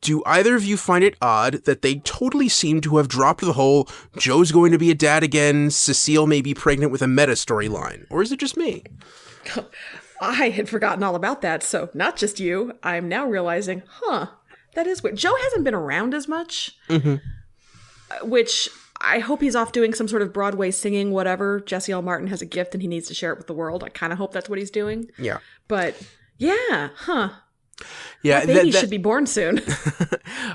Do either of you find it odd that they totally seem to have dropped the whole Joe's going to be a dad again, Cecile may be pregnant with a meta storyline? Or is it just me? I had forgotten all about that, so not just you. I'm now realizing, that is weird. Joe hasn't been around as much, which I hope he's off doing some sort of Broadway singing, whatever. Jesse L. Martin has a gift and he needs to share it with the world. I kind of hope that's what he's doing. Yeah. But, yeah, Yeah, that baby should be born soon.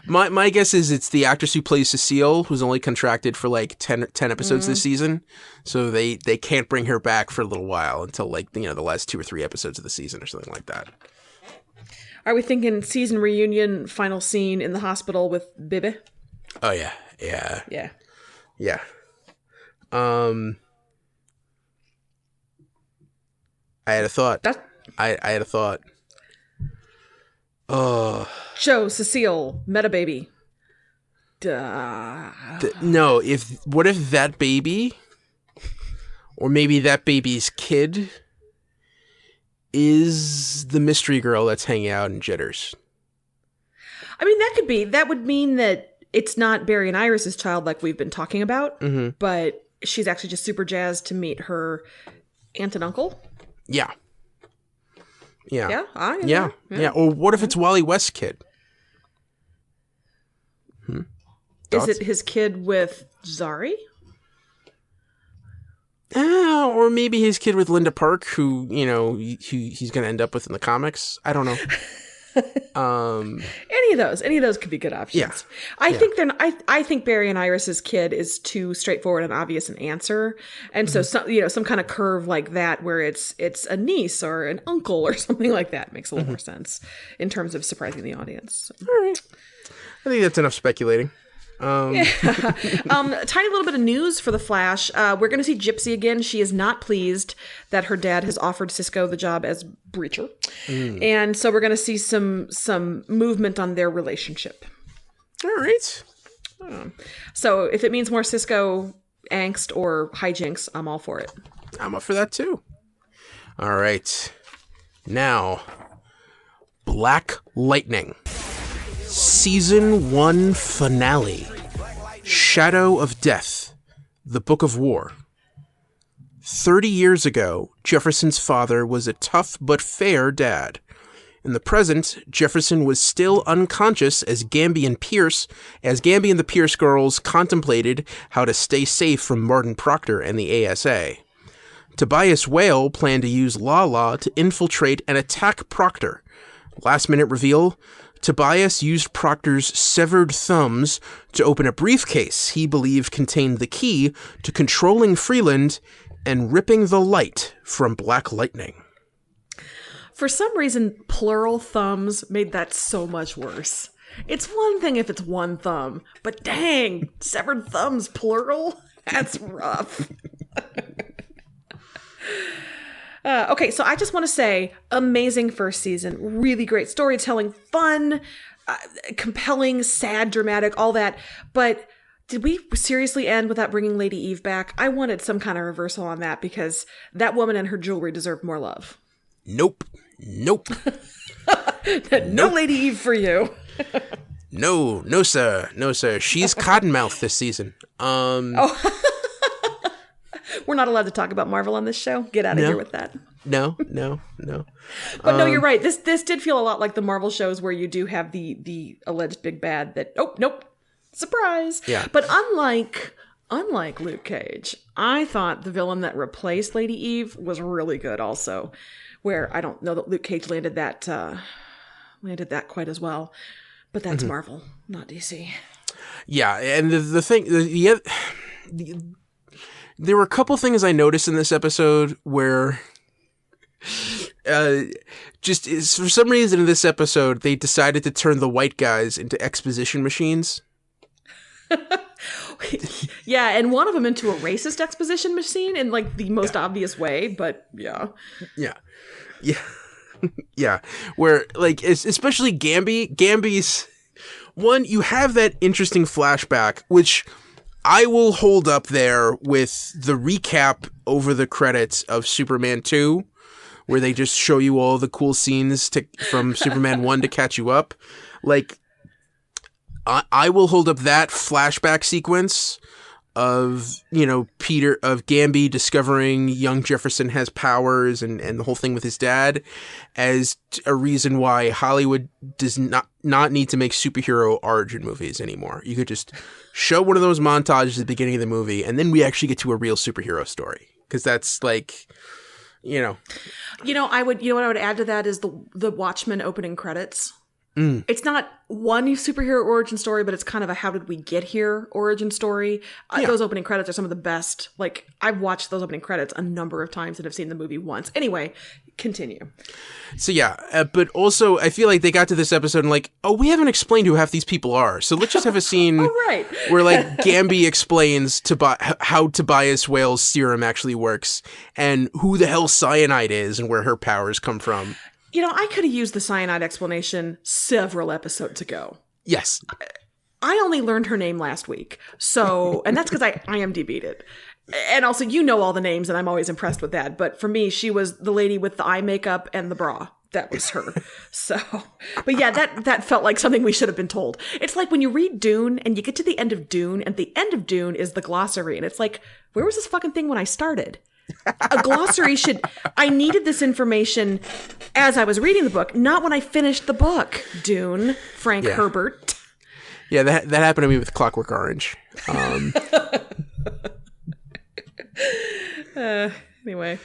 my guess is it's the actress who plays Cecile, who's only contracted for 10 episodes this season, so they can't bring her back for a little while until the last 2 or 3 episodes of the season or something like that. Are we thinking season reunion final scene in the hospital with Bibi? Oh yeah. I had a thought. I had a thought. Joe, Cecile, meta baby. No, what if that baby, or maybe that baby's kid, is the mystery girl that's hanging out in Jitters? I mean, that would mean that it's not Barry and Iris's child like we've been talking about, but she's actually just super jazzed to meet her aunt and uncle. Yeah. Yeah. Or what if it's Wally West's kid? Is it his kid with Zari? Or maybe his kid with Linda Park, who he's going to end up with in the comics. I don't know. Any of those could be good options. Yeah. I think Barry and Iris's kid is too straightforward and obvious an answer, and so some kind of curve like that where it's a niece or an uncle or something like that makes a little more sense in terms of surprising the audience. All right, I think that's enough speculating. Tiny little bit of news for the Flash. We're going to see Gypsy again. She is not pleased that her dad has offered Cisco the job as Breacher. And so we're going to see some movement on their relationship. All right. So if it means more Cisco angst or hijinks, I'm all for it. I'm up for that too. All right. Now, Black Lightning. Season 1 finale. Shadow of Death. The Book of War. 30 years ago, Jefferson's father was a tough but fair dad. In the present, Jefferson was still unconscious as Gamby and the Pierce girls contemplated how to stay safe from Martin Proctor and the ASA. Tobias Whale planned to use Lala to infiltrate and attack Proctor. Last minute reveal, Tobias used Proctor's severed thumbs to open a briefcase he believed contained the key to controlling Freeland and ripping the light from Black Lightning. For some reason, plural thumbs made that so much worse. It's one thing if it's one thumb, but dang, severed thumbs plural? That's rough. Okay, so I just want to say, amazing first season. Really great storytelling, fun, compelling, sad, dramatic, all that. But did we seriously end without bringing Lady Eve back? I wanted some kind of reversal on that because that woman and her jewelry deserved more love. Nope. No Lady Eve for you. No, sir. She's Cottonmouth this season. We're not allowed to talk about Marvel on this show. Get out of here with that. No. But no, you're right. This did feel a lot like the Marvel shows where you do have the alleged big bad that, nope, surprise. Yeah. But unlike Luke Cage, I thought the villain that replaced Lady Eve was really good also, where I don't know that Luke Cage landed that quite as well. But that's Marvel, not DC. Yeah, and the thing, there were a couple things I noticed in this episode where just for some reason in this episode, they decided to turn the white guys into exposition machines. Yeah, and one of them into a racist exposition machine in like the most obvious way, but yeah. Yeah, where like especially Gamby's one, you have that interesting flashback, which I will hold up there with the recap over the credits of Superman 2, where they just show you all the cool scenes from Superman 1 to catch you up. Like, I will hold up that flashback sequence of, Gamby discovering young Jefferson has powers and the whole thing with his dad as a reason why Hollywood does not need to make superhero origin movies anymore. You could just show one of those montages at the beginning of the movie and then we actually get to a real superhero story. Because that's like, what I would add to that is the Watchmen opening credits. It's not one superhero origin story, but it's kind of a how did we get here origin story. Those opening credits are some of the best. Like, I've watched those opening credits a number of times and have seen the movie once. Anyway, continue. So but also I feel like they got to this episode and like, oh, we haven't explained who half these people are. So let's just have a scene where like Gamby explains how Tobias Whale's serum actually works and who the hell cyanide is and where her powers come from. I could have used the cyanide explanation several episodes ago. Yes. I only learned her name last week. So, and that's because I IMDb'd it. And also, all the names, and I'm always impressed with that. But for me, she was the lady with the eye makeup and the bra. That was her. So, but yeah, that felt like something we should have been told. It's like when you read Dune and you get to the end of Dune, and the end of Dune is the glossary. And it's like, where was this fucking thing when I started? A glossary I needed this information as I was reading the book, not when I finished the book. Dune, Frank Herbert. Yeah, that happened to me with Clockwork Orange. Anyway.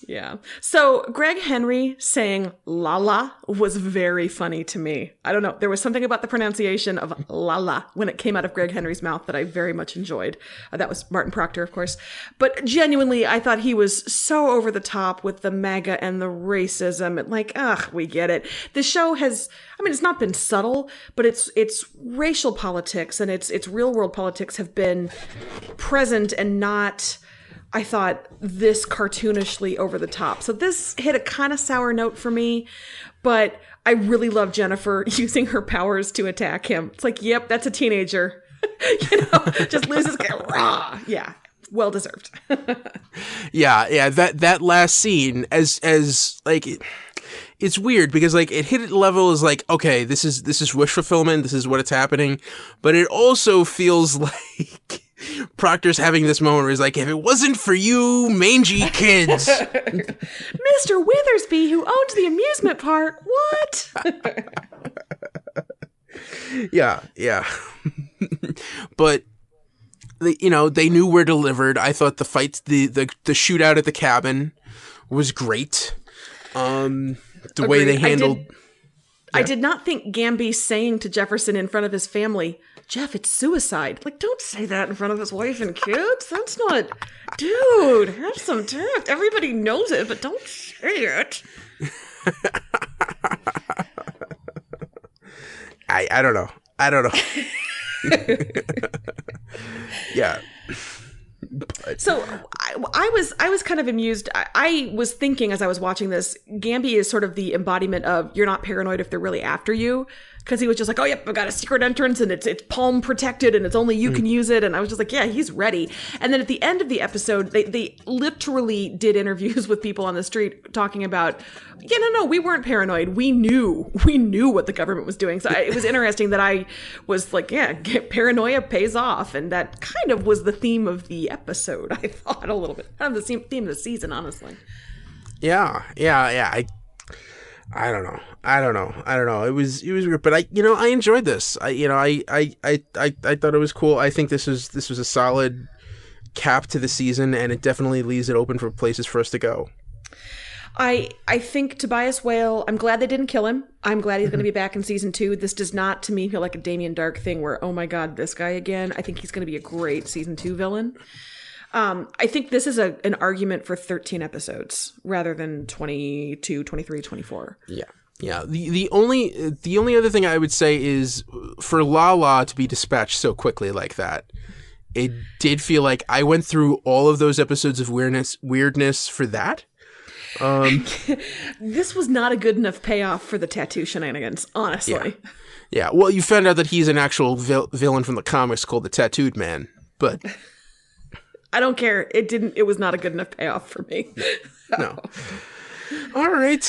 Yeah. So Greg Henry saying Lala was very funny to me. I don't know. There was something about the pronunciation of Lala when it came out of Greg Henry's mouth that I very much enjoyed. That was Martin Proctor, of course. But genuinely, I thought he was so over the top with the MAGA and the racism. And like, we get it. The show has, it's not been subtle, but its racial politics and its real world politics have been present and not, I thought, this cartoonishly over the top. So this hit a kind of sour note for me, but I really love Jennifer using her powers to attack him. It's like, yep, that's a teenager. Just loses. Rah! Yeah, well deserved. Yeah. That last scene, as like, it's weird because like it hit a level as like, okay, this is wish fulfillment. This is what it's happening, but it also feels like Proctor's having this moment where he's like, if it wasn't for you mangy kids. Mr. Withersby, who owns the amusement park. What? Yeah. But they knew we're delivered. I thought the fights, the shootout at the cabin was great. The way they handled. I did not think Gamby saying to Jefferson in front of his family, Jeff, it's suicide. Like, don't say that in front of his wife and kids. That's not, dude, have some tact. Everybody knows it, but don't say it. I don't know. Yeah. So I was kind of amused. I was thinking as I was watching this, Gamby is sort of the embodiment of you're not paranoid if they're really after you. Because he was just like, oh, yep, I've got a secret entrance and it's palm protected and it's only you can use it. And I was just like, yeah, he's ready. And then at the end of the episode, they literally did interviews with people on the street talking about, yeah, no, we weren't paranoid. We knew what the government was doing. So it was interesting that I was like, yeah, paranoia pays off. And that kind of was the theme of the episode, I thought, a little bit. Kind of the theme of the season, honestly. Yeah. I don't know. It was weird, but I enjoyed this. I thought it was cool. I think this was a solid cap to the season, and it definitely leaves it open for places for us to go. I think Tobias Whale, I'm glad they didn't kill him. I'm glad he's going to be back in season 2. This does not, to me, feel like a Damien Dark thing where, oh my God, this guy again. I think he's going to be a great season 2 villain. I think this is an argument for 13 episodes rather than 22, 23, 24. Yeah. The only other thing I would say is for Lala to be dispatched so quickly like that, it did feel like I went through all of those episodes of weirdness for that. This was not a good enough payoff for the tattoo shenanigans, honestly. Yeah. Well, you found out that he's an actual villain from the comics called the Tattooed Man, but I don't care. It was not a good enough payoff for me. No. All right.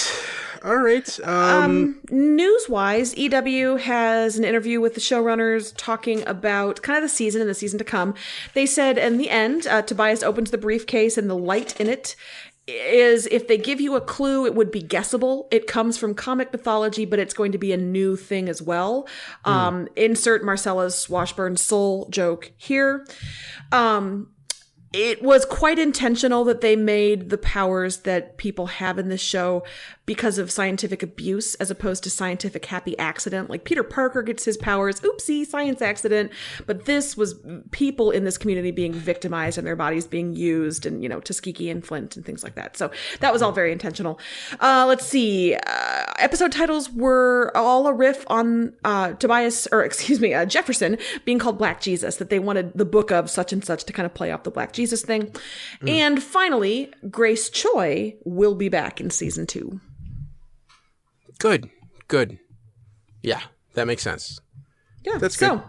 News-wise, EW has an interview with the showrunners talking about kind of the season and the season to come. They said in the end, Tobias opens the briefcase and the light in it is, if they give you a clue, it would be guessable. It comes from comic mythology, but it's going to be a new thing as well. Insert Marcella's Washburn soul joke here. It was quite intentional that they made the powers that people have in this show because of scientific abuse as opposed to scientific happy accident. Like Peter Parker gets his powers, oopsie, science accident. But this was people in this community being victimized and their bodies being used, and, Tuskegee and Flint and things like that. So that was all very intentional. Let's see. Episode titles were all a riff on Jefferson being called Black Jesus, that they wanted the book of such and such to kind of play off the Black Jesus thing. And finally, Grace Choi will be back in season 2. Good. Yeah, that makes sense. Yeah, that's good. So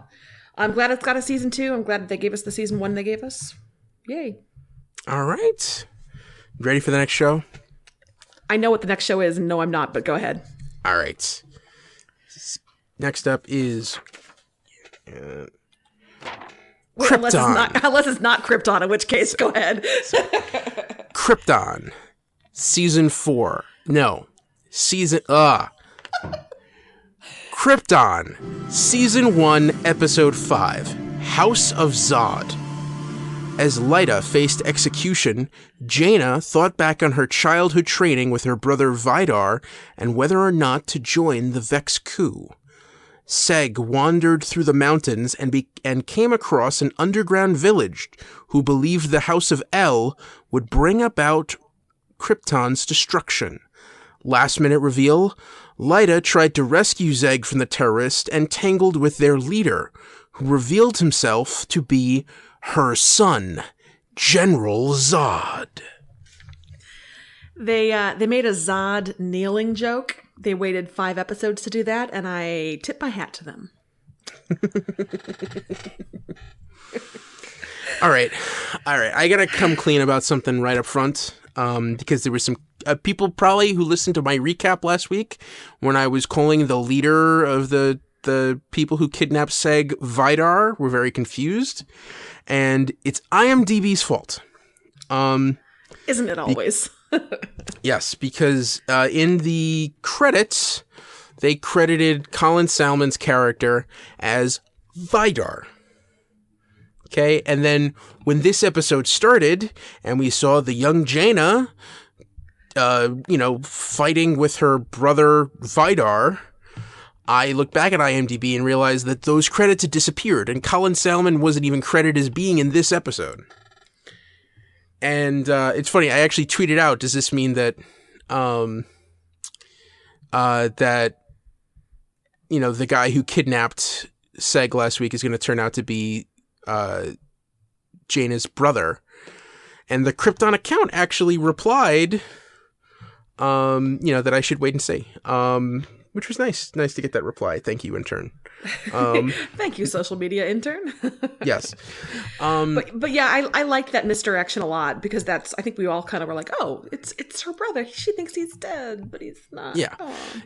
I'm glad it's got a season 2. I'm glad they gave us the season 1 they gave us. Yay. All right. Ready for the next show? I know what the next show is, and no, I'm not, but go ahead. All right. Next up is Krypton. Unless it's not Krypton, in which case, go ahead. Krypton, season 4. No, Krypton, season 1, episode 5, House of Zod. As Lyta faced execution, Jaina thought back on her childhood training with her brother Vidar and whether or not to join the Vex coup. Seg wandered through the mountains and came across an underground village who believed the House of El would bring about Krypton's destruction. Last-minute reveal, Lyta tried to rescue Zeg from the terrorists and tangled with their leader, who revealed himself to be her son, General Zod. They made a Zod kneeling joke. They waited 5 episodes to do that, and I tip my hat to them. All right. I gotta come clean about something right up front, because there were some people probably who listened to my recap last week when I was calling the leader of the the people who kidnapped Seg Vidar were very confused, and it's IMDb's fault. Isn't it always? Yes, because in the credits, they credited Colin Salmon's character as Vidar. Okay, and then when this episode started, and we saw the young Jaina, fighting with her brother Vidar, I looked back at IMDb and realized that those credits had disappeared, and Colin Salmon wasn't even credited as being in this episode. And it's funny, I actually tweeted out, does this mean that the guy who kidnapped Seg last week is going to turn out to be Jaina's brother? And the Krypton account actually replied, that I should wait and see. Which was nice. Nice to get that reply. Thank you, intern. Thank you, social media intern. Yes. But yeah, I like that misdirection a lot, because I think we all kind of were like, oh, it's her brother. She thinks he's dead, but he's not. Yeah.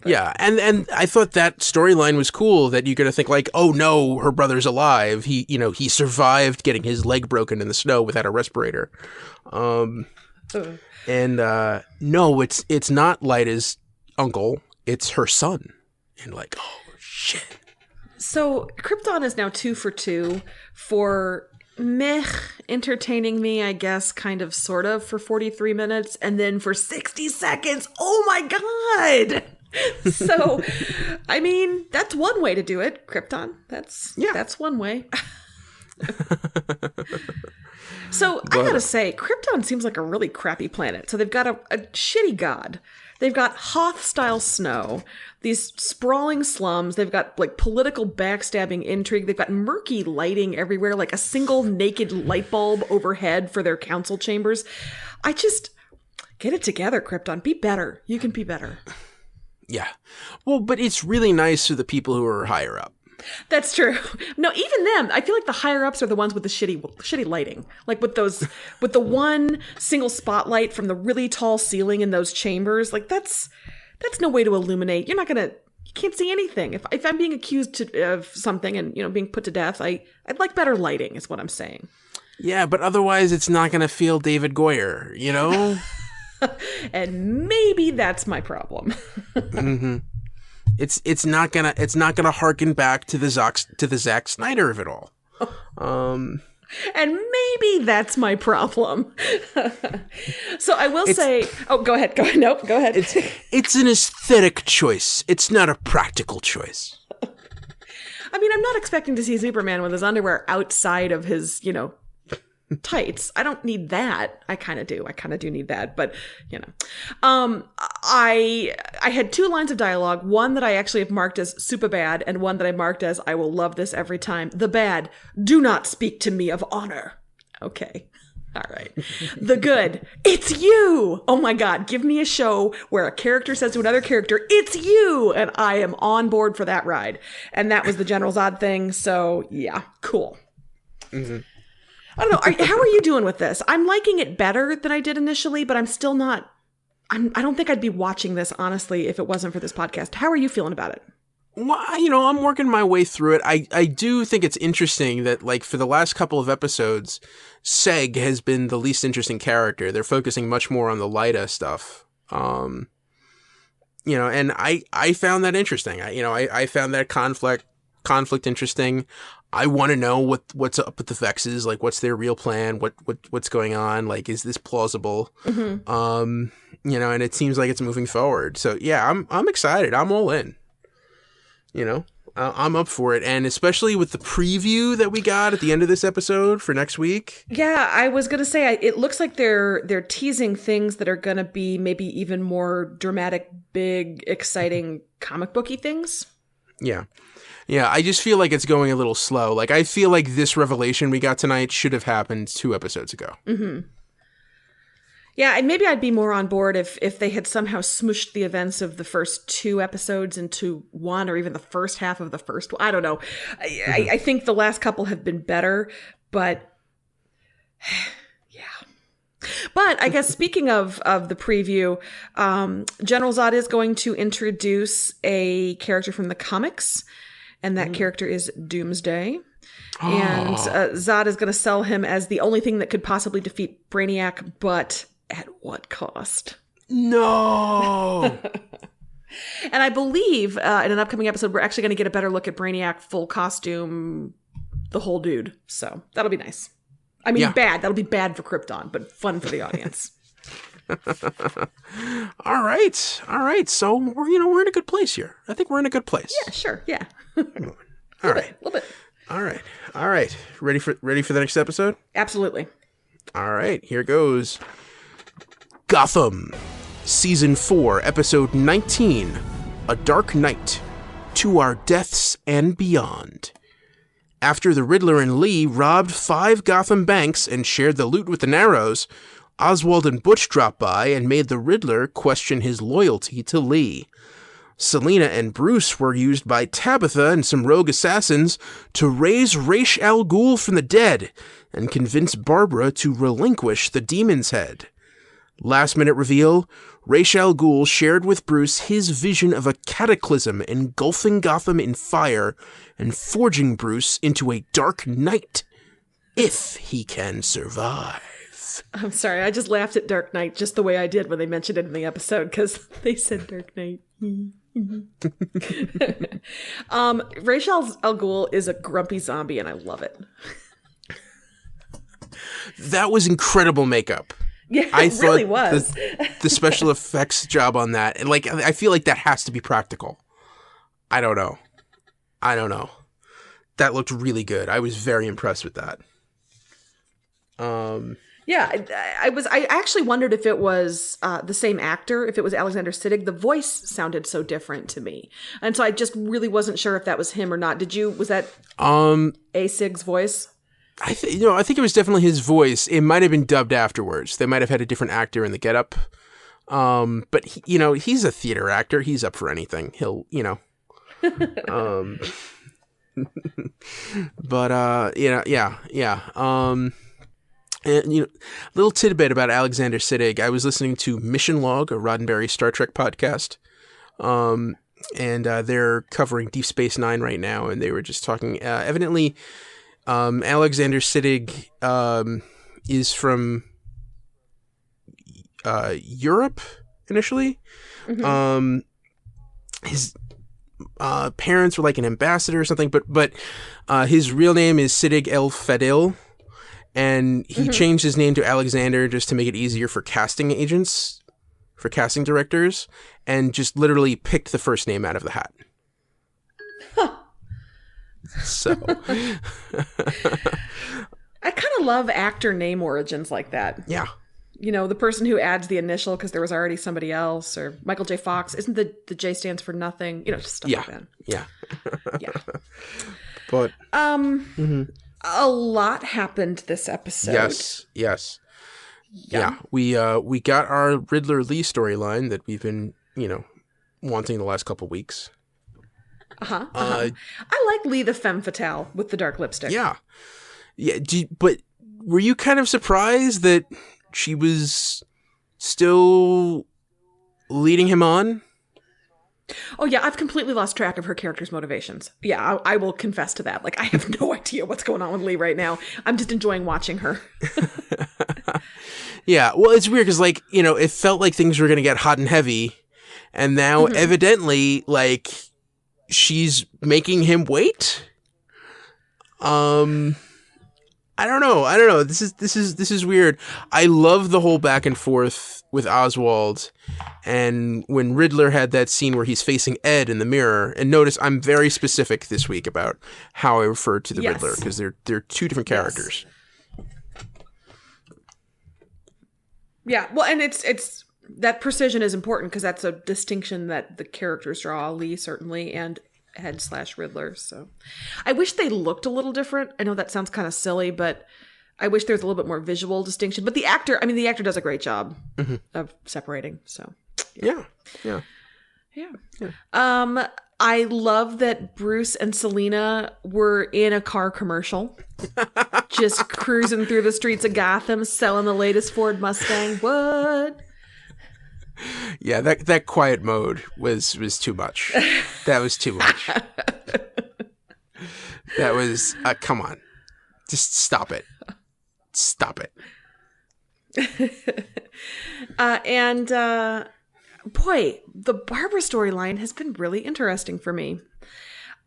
Yeah. And I thought that storyline was cool, that you're going to think like, oh no, her brother's alive. He survived getting his leg broken in the snow without a respirator. No, it's not Lyta's uncle. It's her son. And like, oh, shit. So Krypton is now 2 for 2 for entertaining me, I guess, kind of, sort of, for 43 minutes. And then for 60 seconds, oh my God. So, I mean, that's one way to do it, Krypton. That's one way. So I gotta say, Krypton seems like a really crappy planet. So they've got a shitty god. They've got Hoth-style snow, these sprawling slums. They've got like political backstabbing intrigue. They've got murky lighting everywhere, like a single naked light bulb overhead for their council chambers. I just get it together, Krypton. Be better. You can be better. Yeah. Well, but it's really nice for the people who are higher up. That's true. No, even them. I feel like the higher ups are the ones with the shitty lighting. Like with the one single spotlight from the really tall ceiling in those chambers. Like that's no way to illuminate. You can't see anything. If I'm being accused of something and being put to death, I'd like better lighting, is what I'm saying. Yeah, but otherwise it's not going to feel David Goyer, And maybe that's my problem. Mm-hmm. It's not gonna harken back to the Zack Snyder of it all. And maybe that's my problem. So I will say, go ahead. Nope, go ahead. It's an aesthetic choice. It's not a practical choice. I mean, I'm not expecting to see Superman with his underwear outside of his, tights. I don't need that. I kind of do need that, but I had 2 lines of dialogue, one that I actually have marked as super bad and one that I marked as I will love this every time. The bad: do not speak to me of honor. Okay. All right. The good: it's you. Oh my God. Give me a show where a character says to another character, it's you. And I am on board for that ride. And that was the General Zod thing. So yeah, cool. Mm-hmm. I don't know. How are you doing with this? I'm liking it better than I did initially, but I'm still not. I don't think I'd be watching this, honestly, if it wasn't for this podcast. How are you feeling about it? Well, I'm working my way through it. I do think it's interesting that, like, for the last couple of episodes, Seg has been the least interesting character. They're focusing much more on the Lyta stuff. And I found that interesting. I found that conflict interesting. I want to know what's up with the Vexes, like what's their real plan, what's going on, like is this plausible? Mm-hmm. And it seems like it's moving forward. So yeah, I'm excited. I'm all in. I'm up for it, and especially with the preview that we got at the end of this episode for next week. Yeah, I was gonna say it looks like they're teasing things that are gonna be maybe even more dramatic, big, exciting comic booky things. Yeah. Yeah, I just feel like it's going a little slow. Like, I feel like this revelation we got tonight should have happened 2 episodes ago. Mm-hmm. Yeah, and maybe I'd be more on board if they had somehow smooshed the events of the first 2 episodes into one, or even the first half of the first one. I don't know. I think the last couple have been better, but yeah. But I guess speaking of the preview, General Zod is going to introduce a character from the comics. and that character is Doomsday. And Zod is going to sell him as the only thing that could possibly defeat Brainiac, but at what cost? No! And I believe in an upcoming episode, we're actually going to get a better look at Brainiac, full costume, the whole dude. So that'll be nice. I mean, bad. That'll be bad for Krypton, but fun for the audience. All right. So we're in a good place here. I think we're in a good place. Yeah, sure. Yeah. All right. A little bit. All right. Ready for the next episode? Absolutely. All right. Here goes. Gotham, Season 4, Episode 19, A Dark Night, To Our Deaths and Beyond. After the Riddler and Lee robbed 5 Gotham banks and shared the loot with the Narrows, Oswald and Butch dropped by and made the Riddler question his loyalty to Lee. Selina and Bruce were used by Tabitha and some rogue assassins to raise Ra's al Ghul from the dead and convince Barbara to relinquish the Demon's Head. Last-minute reveal, Ra's al Ghul shared with Bruce his vision of a cataclysm engulfing Gotham in fire and forging Bruce into a dark night, if he can survive. I'm sorry, I just laughed at Dark Knight just the way I did when they mentioned it in the episode, because they said Dark Knight. Ra's al Ghul is a grumpy zombie, and I love it. That was incredible makeup. Yeah, it really was. The special effects job on that, like, I feel like that has to be practical. I don't know. That looked really good. I was very impressed with that. Yeah, I actually wondered if it was the same actor, if it was Alexander Siddig. The voice sounded so different to me. And so I just really wasn't sure if that was him or not. Was that A. Sig's voice? I think it was definitely his voice. It might have been dubbed afterwards. They might have had a different actor in the getup. But he's a theater actor. He's up for anything. He'll. But yeah. And, little tidbit about Alexander Siddig. I was listening to Mission Log, a Roddenberry Star Trek podcast, and they're covering Deep Space Nine right now, and they were just talking. Evidently, Alexander Siddig is from Europe initially. Mm-hmm. His parents were like an ambassador or something, but his real name is Siddig El Fadil. And he changed his name to Alexander just to make it easier for casting agents, for casting directors, and just literally picked the first name out of the hat. Huh. So. I kind of love actor name origins like that. Yeah. The person who adds the initial because there was already somebody else, or Michael J. Fox. Isn't the J stands for nothing? Just stuff like that. Yeah. Yeah. But. A lot happened this episode. Yes. Yeah. We got our Riddler Lee storyline that we've been, wanting the last couple weeks. I like Lee the femme fatale with the dark lipstick. Yeah. But were you kind of surprised that she was still leading him on? Oh, yeah, I've completely lost track of her character's motivations. Yeah, I will confess to that. Like, I have no idea what's going on with Lee right now. I'm just enjoying watching her. Yeah, well, it's weird because, it felt like things were going to get hot and heavy. And now, evidently, she's making him wait. I don't know. This is weird. I love the whole back and forth with Oswald. And when Riddler had that scene where he's facing Ed in the mirror, and notice I'm very specific this week about how I refer to the Riddler because they're two different characters. Yeah, well, and it's that precision is important because that's a distinction that the characters draw. Lee certainly, and Ed/Riddler. So I wish they looked a little different. I know that sounds kind of silly, but I wish there was a little bit more visual distinction. But the actor does a great job of separating. So yeah. I love that Bruce and Selina were in a car commercial, just cruising through the streets of Gotham, selling the latest Ford Mustang. What? Yeah, that quiet mode was too much. That was too much. That was come on. Just stop it. Stop it. Boy, the Barbara storyline has been really interesting for me.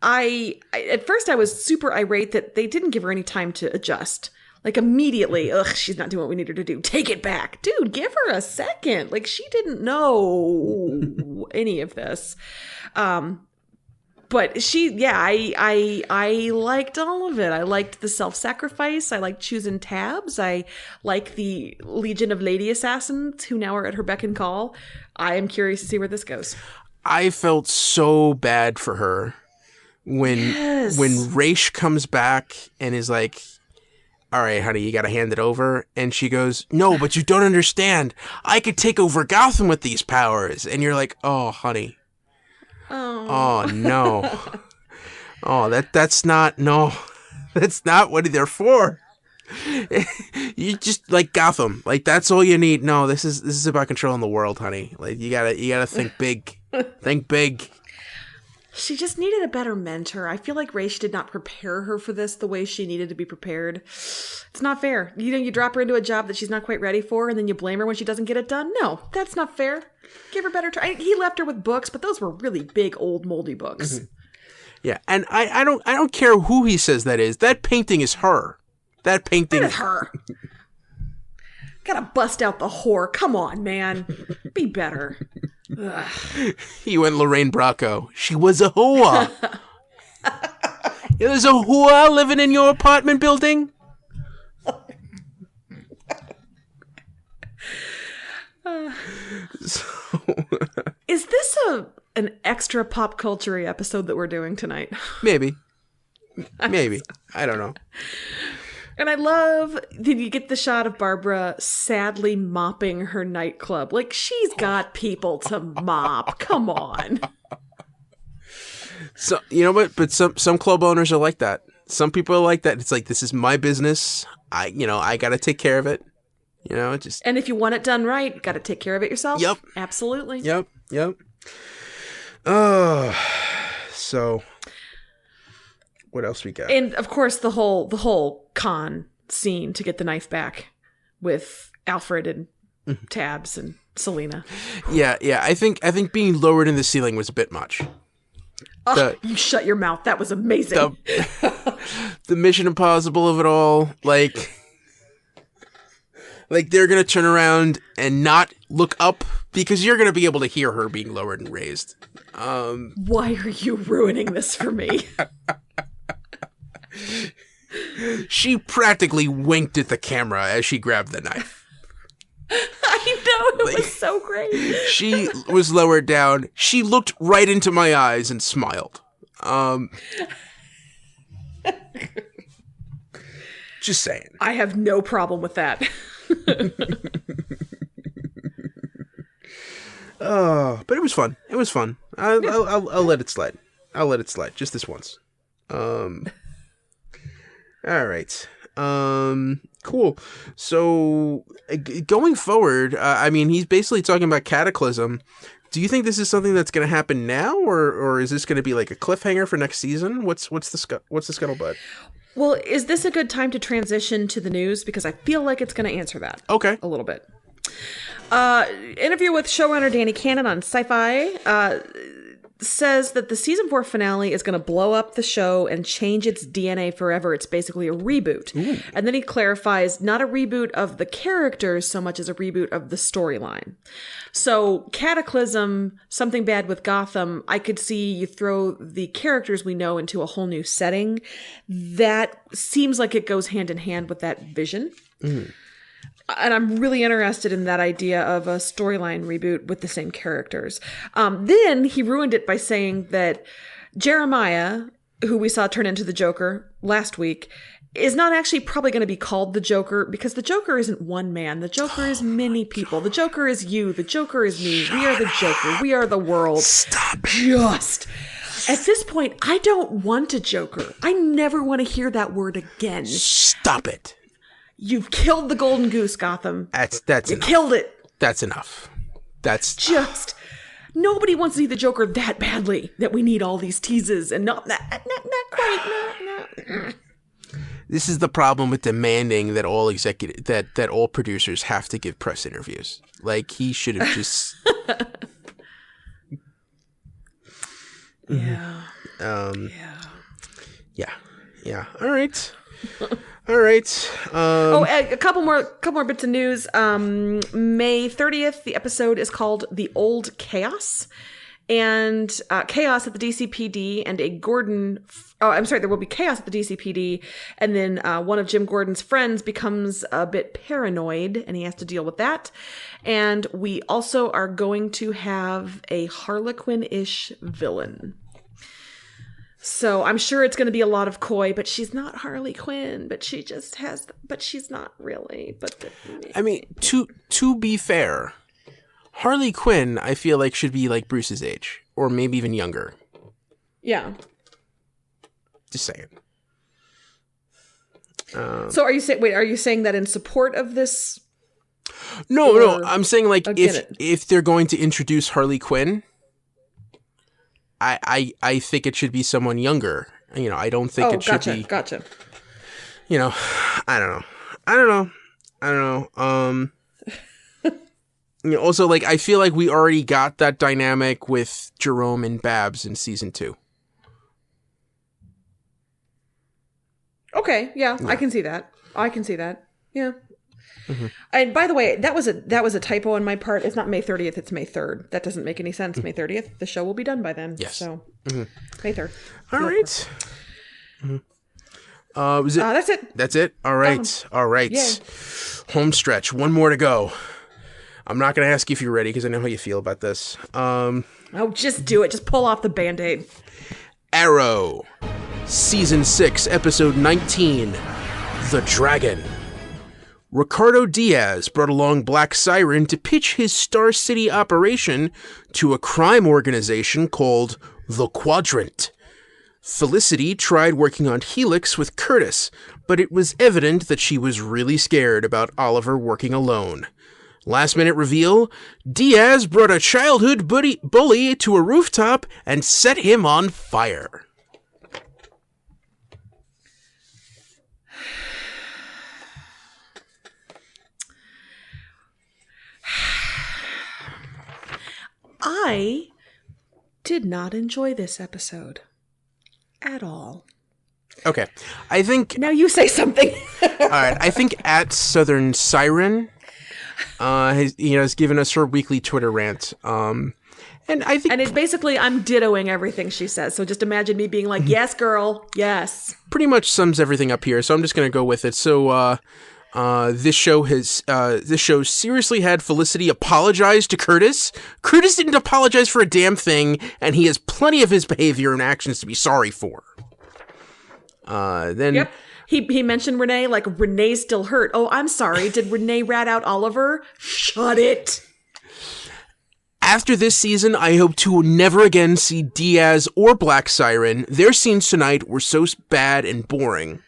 At first I was super irate that they didn't give her any time to adjust. Like immediately, she's not doing what we need her to do. Take it back. Dude, give her a second. Like she didn't know any of this. But I liked all of it. I liked the self-sacrifice. I liked choosing tabs. I like the legion of lady assassins who now are at her beck and call. I am curious to see where this goes. I felt so bad for her when Raish comes back and is like, all right, honey, you got to hand it over. And she goes, no, but you don't understand. I could take over Gotham with these powers. And you're like, oh, honey. Oh no. Oh, that's not what they're for. You just like Gotham. Like that's all you need. No, this is about controlling the world, honey. Like you gotta think big. Think big. She just needed a better mentor. I feel like Raish did not prepare her for this the way she needed to be prepared. It's not fair. You drop her into a job that she's not quite ready for, and then you blame her when she doesn't get it done. No, that's not fair. Give her better try. He left her with books, but those were really big, old, moldy books. Mm-hmm. Yeah, and I don't care who he says that is. That painting is her. That painting is her. Gotta bust out the whore. Come on, man. Be better. He went Lorraine Bracco. She was a whore. There's a whore living in your apartment building. Is this an extra pop culture episode that we're doing tonight? Maybe. I don't know. And I love that you get the shot of Barbara sadly mopping her nightclub. Like, she's got people to mop. Come on. So, you know what? But some club owners are like that. Some people are like that. It's like, this is my business. I got to take care of it. And if you want it done right, you got to take care of it yourself. Yep. Absolutely. Yep. So what else we got? And of course, the whole con scene to get the knife back with Alfred and Tabs and Selena. Yeah. I think being lowered in the ceiling was a bit much. You shut your mouth. That was amazing. The Mission Impossible of it all, like they're gonna turn around and not look up because you're gonna be able to hear her being lowered and raised. Why are you ruining this for me? She practically winked at the camera as she grabbed the knife. I know, it was so great. She was lowered down. She looked right into my eyes and smiled. Just saying. I have no problem with that. But it was fun. I'll let it slide. Just this once. All right. Cool. So going forward, he's basically talking about Cataclysm. Do you think this is something that's going to happen now, or is this going to be like a cliffhanger for next season? What's the scuttlebutt? Well, is this a good time to transition to the news? Because I feel like it's going to answer that. Okay. A little bit. Interview with showrunner Danny Cannon on Sci-Fi says that the season 4 finale is going to blow up the show and change its DNA forever. It's basically a reboot. Ooh. And then he clarifies, not a reboot of the characters so much as a reboot of the storyline. So Cataclysm, Something Bad with Gotham, I could see you throw the characters we know into a whole new setting. That seems like it goes hand in hand with that vision. Mm. And I'm really interested in that idea of a storyline reboot with the same characters. Then he ruined it by saying that Jeremiah, who we saw turn into the Joker last week, is not actually probably going to be called the Joker because the Joker isn't one man. The Joker is many people. The Joker is you. The Joker is me. We are the Joker. We are the world. Stop it. Just. At this point, I don't want a Joker. I never want to hear that word again. Stop it. You've killed the golden goose, Gotham. That's you enough. Killed it. That's enough. That's just nobody wants to see the Joker that badly that we need all these teases and not quite. This is the problem with demanding that all that all producers have to give press interviews. Like, he should have just. Yeah. Yeah. All right. All right. A couple more bits of news. May 30th, the episode is called The Old Chaos. And chaos at the DCPD and a Gordon... Oh, I'm sorry, there will be chaos at the DCPD. And then one of Jim Gordon's friends becomes a bit paranoid, and he has to deal with that. And we also are going to have a Harlequin-ish villain. So I'm sure it's going to be a lot of coy, but she's not Harley Quinn, but she just has... But she's not really. I mean, to be fair... Harley Quinn, I feel like, should be like Bruce's age, or maybe even younger. Yeah. Just saying. So are you saying that in support of this? No. I'm saying, like, if they're going to introduce Harley Quinn, I think it should be someone younger. You know, I don't think it should be. Gotcha. You know, I don't know. You know, also, like, I feel like we already got that dynamic with Jerome and Babs in season 2. Okay, yeah. I can see that. Yeah. Mm-hmm. And by the way, that was a typo on my part. It's not May 30th, it's May 3rd. That doesn't make any sense. May 30th, the show will be done by then. Yes. So, May 3rd. All right. Was it? That's it. That's it? All right. All right. Yay. Home stretch. One more to go. I'm not going to ask you if you're ready because I know how you feel about this. Just do it. Just pull off the Band-Aid. Arrow. Season 6, Episode 19. The Dragon. Ricardo Diaz brought along Black Siren to pitch his Star City operation to a crime organization called The Quadrant. Felicity tried working on Helix with Curtis, but it was evident that she was really scared about Oliver working alone. Last-minute reveal, Diaz brought a childhood bully to a rooftop and set him on fire. I did not enjoy this episode at all. Okay, I think... Now you say something. All right, I think at Southern Siren... has given us her weekly Twitter rant. And it's basically I'm dittoing everything she says. So just imagine me being like, "Yes, girl, yes." Pretty much sums everything up here. So I'm just going to go with it. So this show seriously had Felicity apologize to Curtis. Curtis didn't apologize for a damn thing, and he has plenty of his behavior and actions to be sorry for. Yep. He mentioned Renee, like, Renee's still hurt. Oh, I'm sorry. Did Renee rat out Oliver? Shut it. After this season, I hope to never again see Diaz or Black Siren. Their scenes tonight were so bad and boring.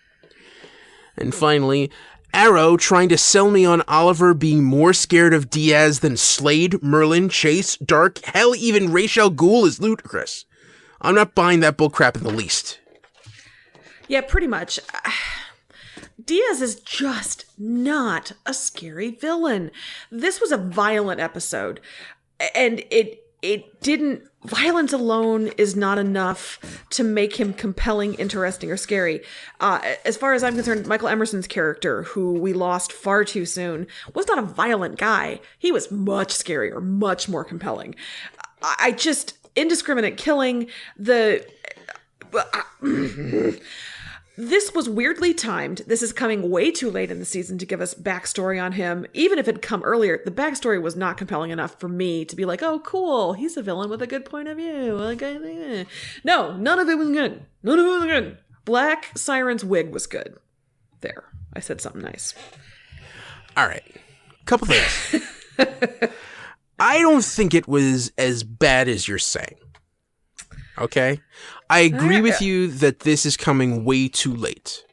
And finally, Arrow trying to sell me on Oliver being more scared of Diaz than Slade, Merlin, Chase, Dark, hell, even Ra's al Ghul is ludicrous. I'm not buying that bullcrap in the least. Yeah, pretty much. Diaz is just not a scary villain. This was a violent episode, and it didn't... Violence alone is not enough to make him compelling, interesting, or scary. As far as I'm concerned, Michael Emerson's character, who we lost far too soon, was not a violent guy. He was much scarier, much more compelling. I just... Indiscriminate killing, This was weirdly timed. This is coming way too late in the season to give us backstory on him. Even if it had come earlier, the backstory was not compelling enough for me to be like, oh, cool, he's a villain with a good point of view. No, none of it was good. Black Siren's wig was good. There, I said something nice. All right, couple things. I don't think it was as bad as you're saying. Okay? I agree with you that this is coming way too late.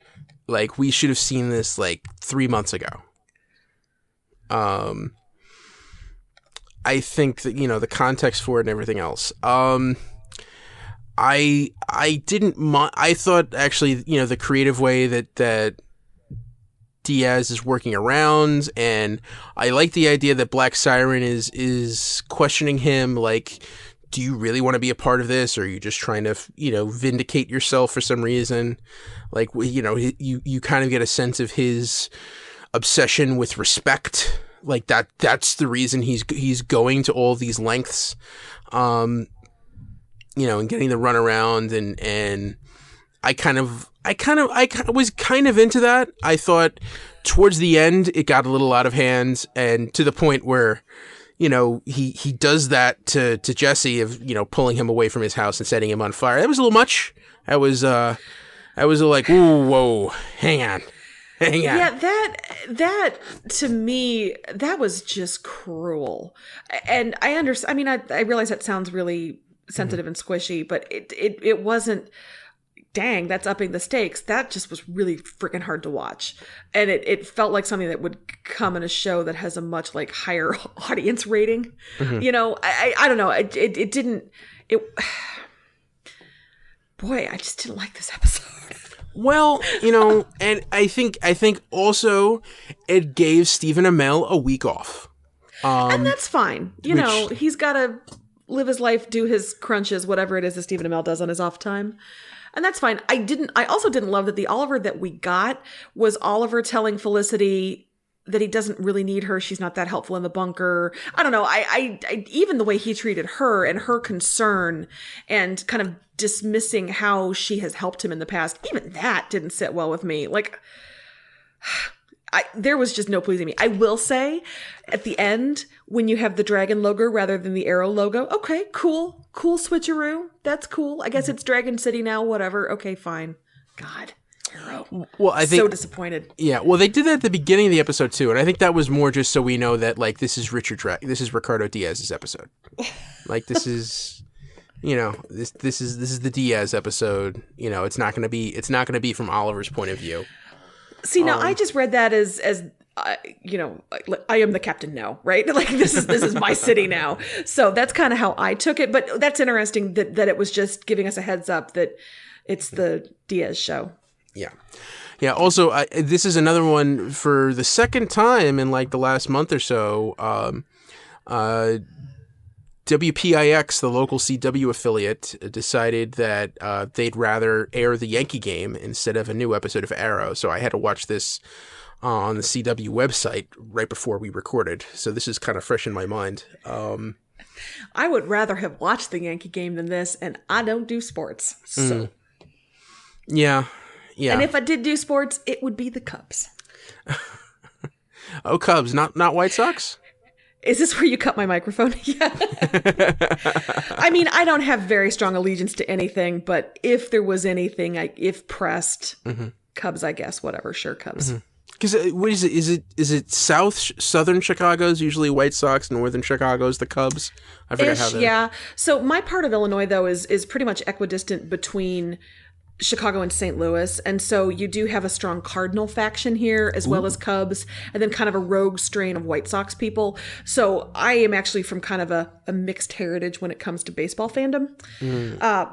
Like, we should have seen this, like, 3 months ago. I I think that, the context for it and everything else. I didn't mind. I thought actually, the creative way that Diaz is working around, and I like the idea that Black Siren is questioning him, like, do you really want to be a part of this, or are you just trying to, vindicate yourself for some reason? Like, you kind of get a sense of his obsession with respect, like that's the reason he's going to all these lengths, and getting the runaround, and I was kind of into that. I thought towards the end it got a little out of hand, and to the point where, he does that to Jesse of, pulling him away from his house and setting him on fire. That was a little much. I was like, ooh, whoa, hang on. Yeah, that to me, that was just cruel. And I understand. I mean, I realize that sounds really sensitive and squishy, but it wasn't. Dang, that's upping the stakes. That just was really freaking hard to watch, and it felt like something that would come in a show that has a much like higher audience rating. I don't know. It didn't. Boy, I just didn't like this episode. Well, and I think also it gave Stephen Amell a week off. And that's fine. He's got to live his life, do his crunches, whatever it is that Stephen Amell does on his off time. And that's fine. I also didn't love that the Oliver that we got was Oliver telling Felicity that he doesn't really need her. She's not that helpful in the bunker. I don't know. I even the way he treated her and her concern and kind of dismissing how she has helped him in the past, even that didn't sit well with me. Like, there was just no pleasing me. I will say, at the end, when you have the dragon logo rather than the arrow logo, okay, cool switcheroo. That's cool. I guess it's Dragon City now, whatever. Okay, fine. God, Arrow. Well, I think, so disappointed. Yeah, well, they did that at the beginning of the episode too, and I think that was more just so we know that, like, this is Ricardo Diaz's episode. Like, this is, this is the Diaz episode. It's not going to be from Oliver's point of view. See, now I just read that as I am the captain now, right? Like, this is my city now. So that's kind of how I took it. But that's interesting that it was just giving us a heads up that it's the Diaz show. Yeah. Yeah. Also, this is another one for the second time in like the last month or so. WPIX, the local CW affiliate, decided that they'd rather air the Yankee game instead of a new episode of Arrow. So I had to watch this on the CW website right before we recorded. So this is kind of fresh in my mind. I would rather have watched the Yankee game than this, and I don't do sports. So Yeah. And if I did do sports, it would be the Cubs. Oh, Cubs, not White Sox? Is this where you cut my microphone? Yeah. I mean, I don't have very strong allegiance to anything, but if there was anything, if pressed, Cubs, I guess, whatever. Sure, Cubs. Because what is it? Is it southern Chicago's usually White Sox, northern Chicago's the Cubs? I forgot how that. Yeah. So my part of Illinois, though, is pretty much equidistant between Chicago and St. Louis. And so you do have a strong Cardinal faction here, as well as Cubs, and then kind of a rogue strain of White Sox people. So I am actually from kind of a mixed heritage when it comes to baseball fandom.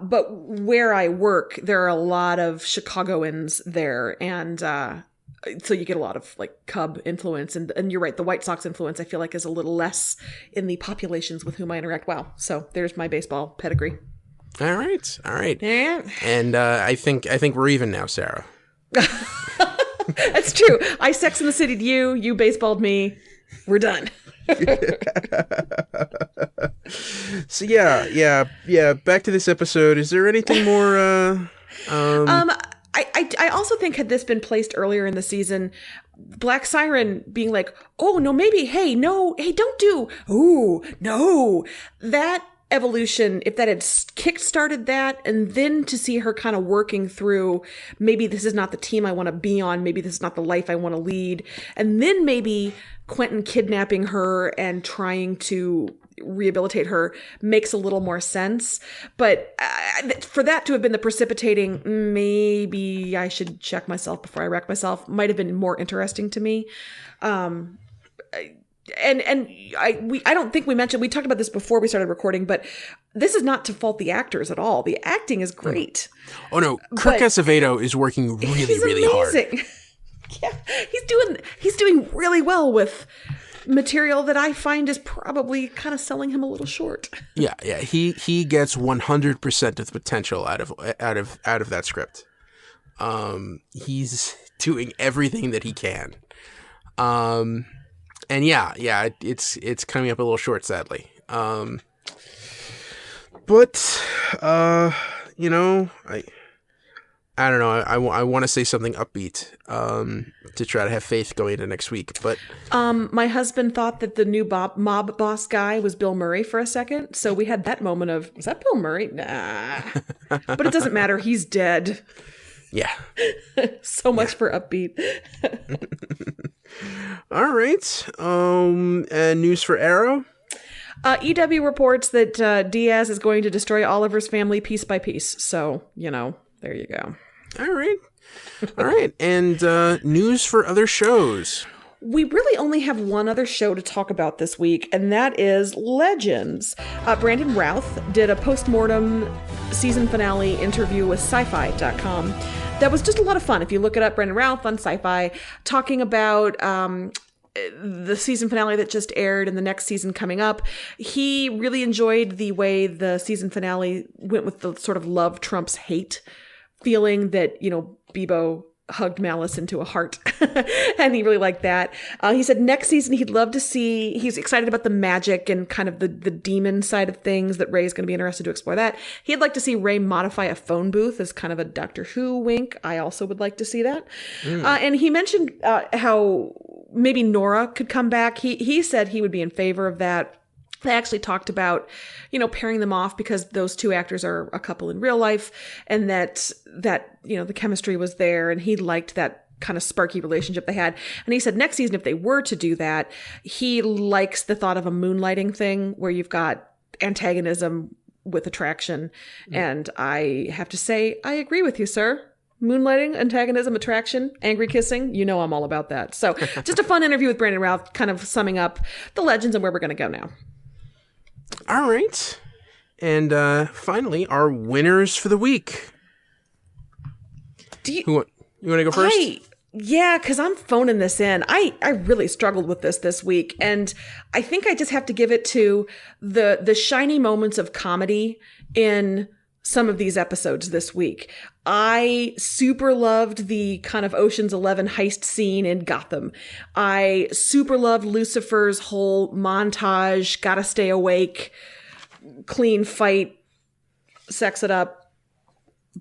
But where I work, there are a lot of Chicagoans there. And so you get a lot of like Cub influence. And you're right, the White Sox influence, I feel like, is a little less in the populations with whom I interact. Wow. So there's my baseball pedigree. All right. Yeah. And I think we're even now, Sarah. That's true. I Sex in the City'd you, you baseballed me. We're done. So yeah. Back to this episode. Is there anything more? I also think, had this been placed earlier in the season, Black Siren being like, oh no, maybe, hey, don't do. Ooh, no, that evolution, if that had kick-started that, and then to see her kind of working through, maybe this is not the team I want to be on, maybe this is not the life I want to lead, and then maybe Quentin kidnapping her and trying to rehabilitate her makes a little more sense. But for that to have been the precipitating, maybe I should check myself before I wreck myself, might have been more interesting to me. and I don't think we mentioned, we talked about this before we started recording, but this is not to fault the actors at all. The acting is great. Oh no, Kirk Acevedo is working really hard. Yeah, he's doing really well with material that I find is probably kind of selling him a little short. Yeah. He gets 100% of the potential out of that script. He's doing everything that he can. And it's coming up a little short, sadly. But I don't know. I want to say something upbeat to try to have faith going into next week. But my husband thought that the new mob boss guy was Bill Murray for a second. So we had that moment of, is that Bill Murray? Nah. But it doesn't matter. He's dead. Yeah. So much for upbeat. All right. And news for Arrow. EW reports that Diaz is going to destroy Oliver's family piece by piece. So, there you go. All right. And news for other shows. We really only have one other show to talk about this week, and that is Legends. Brandon Routh did a postmortem season finale interview with sci-fi.com. That was just a lot of fun. If you look it up, Brandon Routh on Sci-Fi, talking about the season finale that just aired and the next season coming up. He really enjoyed the way the season finale went with the sort of love trumps hate feeling that, Bebo hugged Malice into a heart. And he really liked that. He said next season he'd love to see, he's excited about the magic and kind of the demon side of things, that Ray's going to be interested to explore that. He'd like to see Ray modify a phone booth as kind of a Doctor Who wink. I also would like to see that. And he mentioned how maybe Nora could come back. He said he would be in favor of that. They actually talked about, pairing them off because those two actors are a couple in real life, and that the chemistry was there, and he liked that kind of sparky relationship they had. And he said next season, if they were to do that, he likes the thought of a moonlighting thing where you've got antagonism with attraction. And I have to say, I agree with you, sir. Moonlighting, antagonism, attraction, angry kissing. I'm all about that. So just a fun interview with Brandon Routh, kind of summing up the Legends and where we're going to go now. All right. And finally, our winners for the week. You want to go first? Yeah, because I'm phoning this in. I really struggled with this week. And I think I just have to give it to the shiny moments of comedy in some of these episodes this week. I super loved the kind of Ocean's 11 heist scene in Gotham. I super loved Lucifer's whole montage, gotta stay awake, clean fight, sex it up,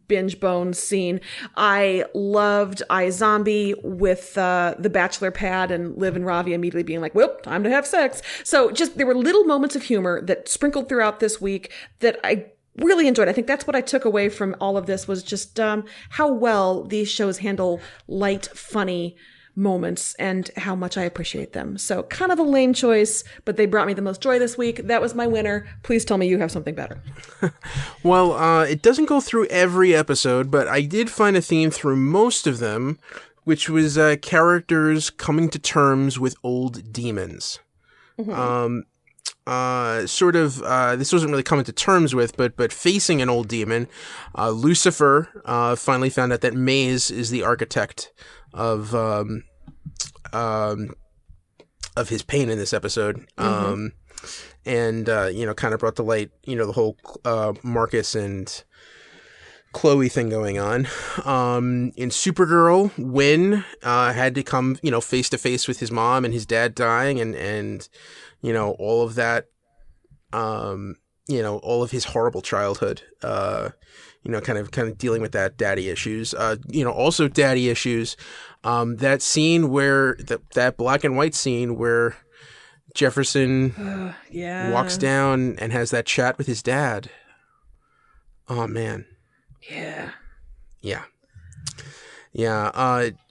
binge bones scene. I loved iZombie with the bachelor pad and Liv and Ravi immediately being like, well, time to have sex. So just there were little moments of humor that sprinkled throughout this week that I really enjoyed. I think that's what I took away from all of this, was just how well these shows handle light, funny moments and how much I appreciate them. So kind of a lame choice, but they brought me the most joy this week. That was my winner. Please tell me you have something better. Well, it doesn't go through every episode, but I did find a theme through most of them, which was characters coming to terms with old demons. Mm-hmm. This wasn't really coming to terms with, but facing an old demon. Lucifer finally found out that Maze is the architect of his pain in this episode. Mm-hmm. And kind of brought to light, the whole Marcus and Chloe thing going on. In Supergirl, Wynn had to come, face to face with his mom and his dad dying, and all of that, all of his horrible childhood, kind of dealing with that daddy issues, also daddy issues. That scene where that black and white scene where Jefferson walks down and has that chat with his dad. Oh man. Yeah.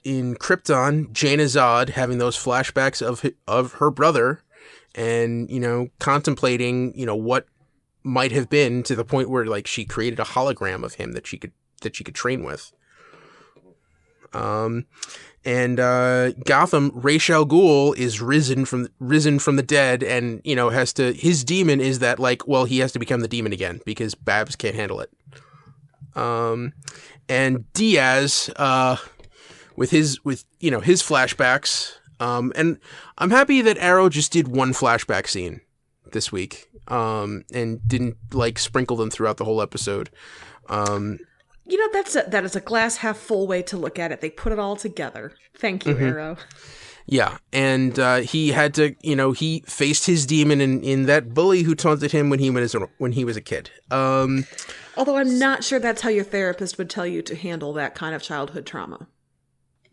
In Krypton, Jane Azad having those flashbacks of her brother, and contemplating what might have been, to the point where she created a hologram of him that she could train with. And Gotham, Ra's al Ghul is risen from the dead, and his demon is that he has to become the demon again because Babs can't handle it. And Diaz with his flashbacks, and I'm happy that Arrow just did one flashback scene this week, and didn't sprinkle them throughout the whole episode. That is a glass half full way to look at it. They put it all together. Thank you, Arrow. Yeah, and he had to, he faced his demon in that bully who taunted him when he was a kid. Although I'm not sure that's how your therapist would tell you to handle that kind of childhood trauma.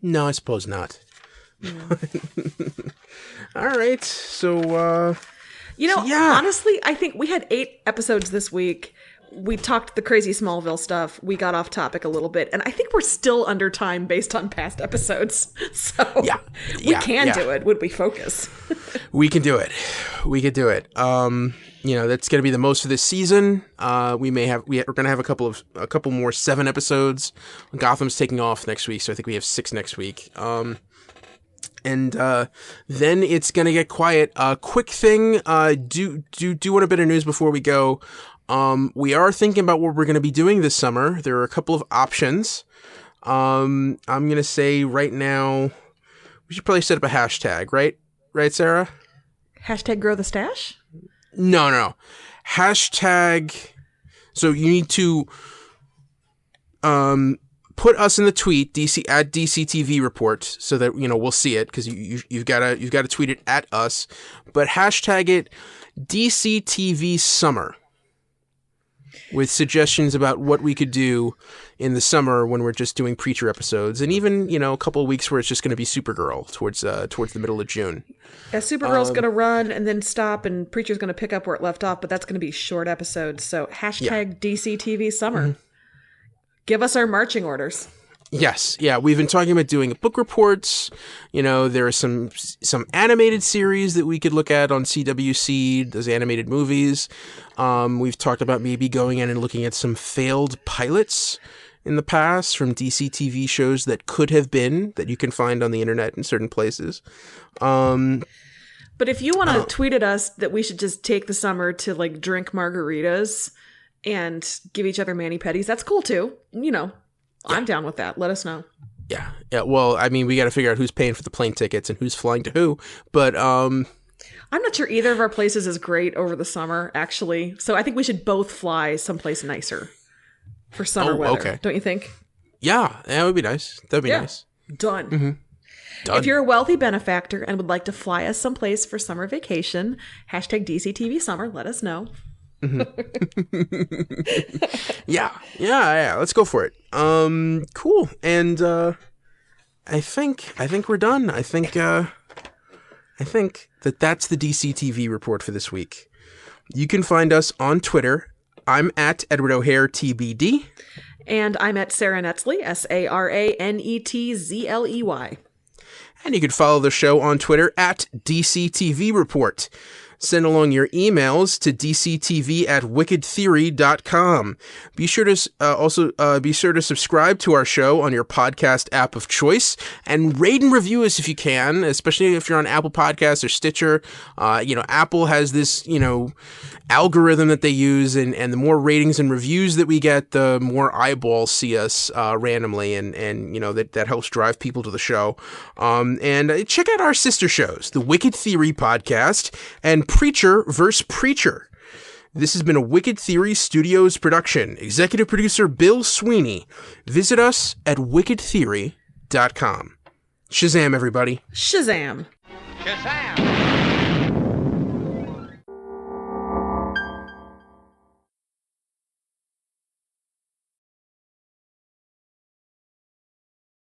No, I suppose not. All right, so honestly, I think we had 8 episodes this week. We talked the crazy Smallville stuff. We got off topic a little bit. And I think we're still under time based on past episodes. So we can do it when we focus. We can do it. That's going to be the most of this season. We're going to have a couple more 7 episodes. Gotham's taking off next week, so I think we have 6 next week. And then it's going to get quiet. Quick thing, do want a bit of news before we go. We are thinking about what we're going to be doing this summer. There are a couple of options. I'm going to say right now, we should probably set up a hashtag, right? Right, Sarah? Hashtag grow the stash? No. Hashtag. So you need to put us in the tweet at DCTV report so that we'll see it, because you've got to tweet it at us, but hashtag it DCTV summer with suggestions about what we could do in the summer when we're just doing Preacher episodes, and even a couple of weeks where it's just going to be Supergirl towards the middle of June. Yeah, Supergirl's going to run and then stop, and Preacher's going to pick up where it left off, but that's going to be short episodes. So hashtag DCTV summer. Mm-hmm. Give us our marching orders. Yes. Yeah. We've been talking about doing book reports. There are some animated series that we could look at on CWC, those animated movies. We've talked about maybe going in and looking at some failed pilots in the past from DC TV shows that could have been, that you can find on the internet in certain places. But if you want to tweet at us that we should just take the summer to drink margaritas and give each other mani-pedis, that's cool too. I'm down with that. Let us know. Yeah. Well, I mean, we got to figure out who's paying for the plane tickets and who's flying to who. But I'm not sure either of our places is great over the summer, actually. So I think we should both fly someplace nicer for summer weather. Okay. Don't you think? Yeah, that would be nice. That'd be nice. Done. Mm-hmm. Done. If you're a wealthy benefactor and would like to fly us someplace for summer vacation, hashtag DCTV summer, let us know. Mm-hmm. Yeah. Let's go for it. Cool. And I think we're done. I think that's the DCTV report for this week. You can find us on Twitter. I'm at Edward O'Hare TBD, and I'm at Sara Netzley, SaraNetzley. And you can follow the show on Twitter at DCTV Report. Send along your emails to dctv@wickedtheory.com. Be sure to subscribe to our show on your podcast app of choice, and rate and review us if you can, especially if you're on Apple Podcasts or Stitcher. Apple has this, algorithm that they use, and the more ratings and reviews that we get, the more eyeballs see us randomly, and that helps drive people to the show. And check out our sister shows, the Wicked Theory podcast and Preacher vs. Preacher. This has been a Wicked Theory Studios production. Executive producer Bill Sweeney. Visit us at wickedtheory.com. Shazam, everybody. Shazam. Shazam.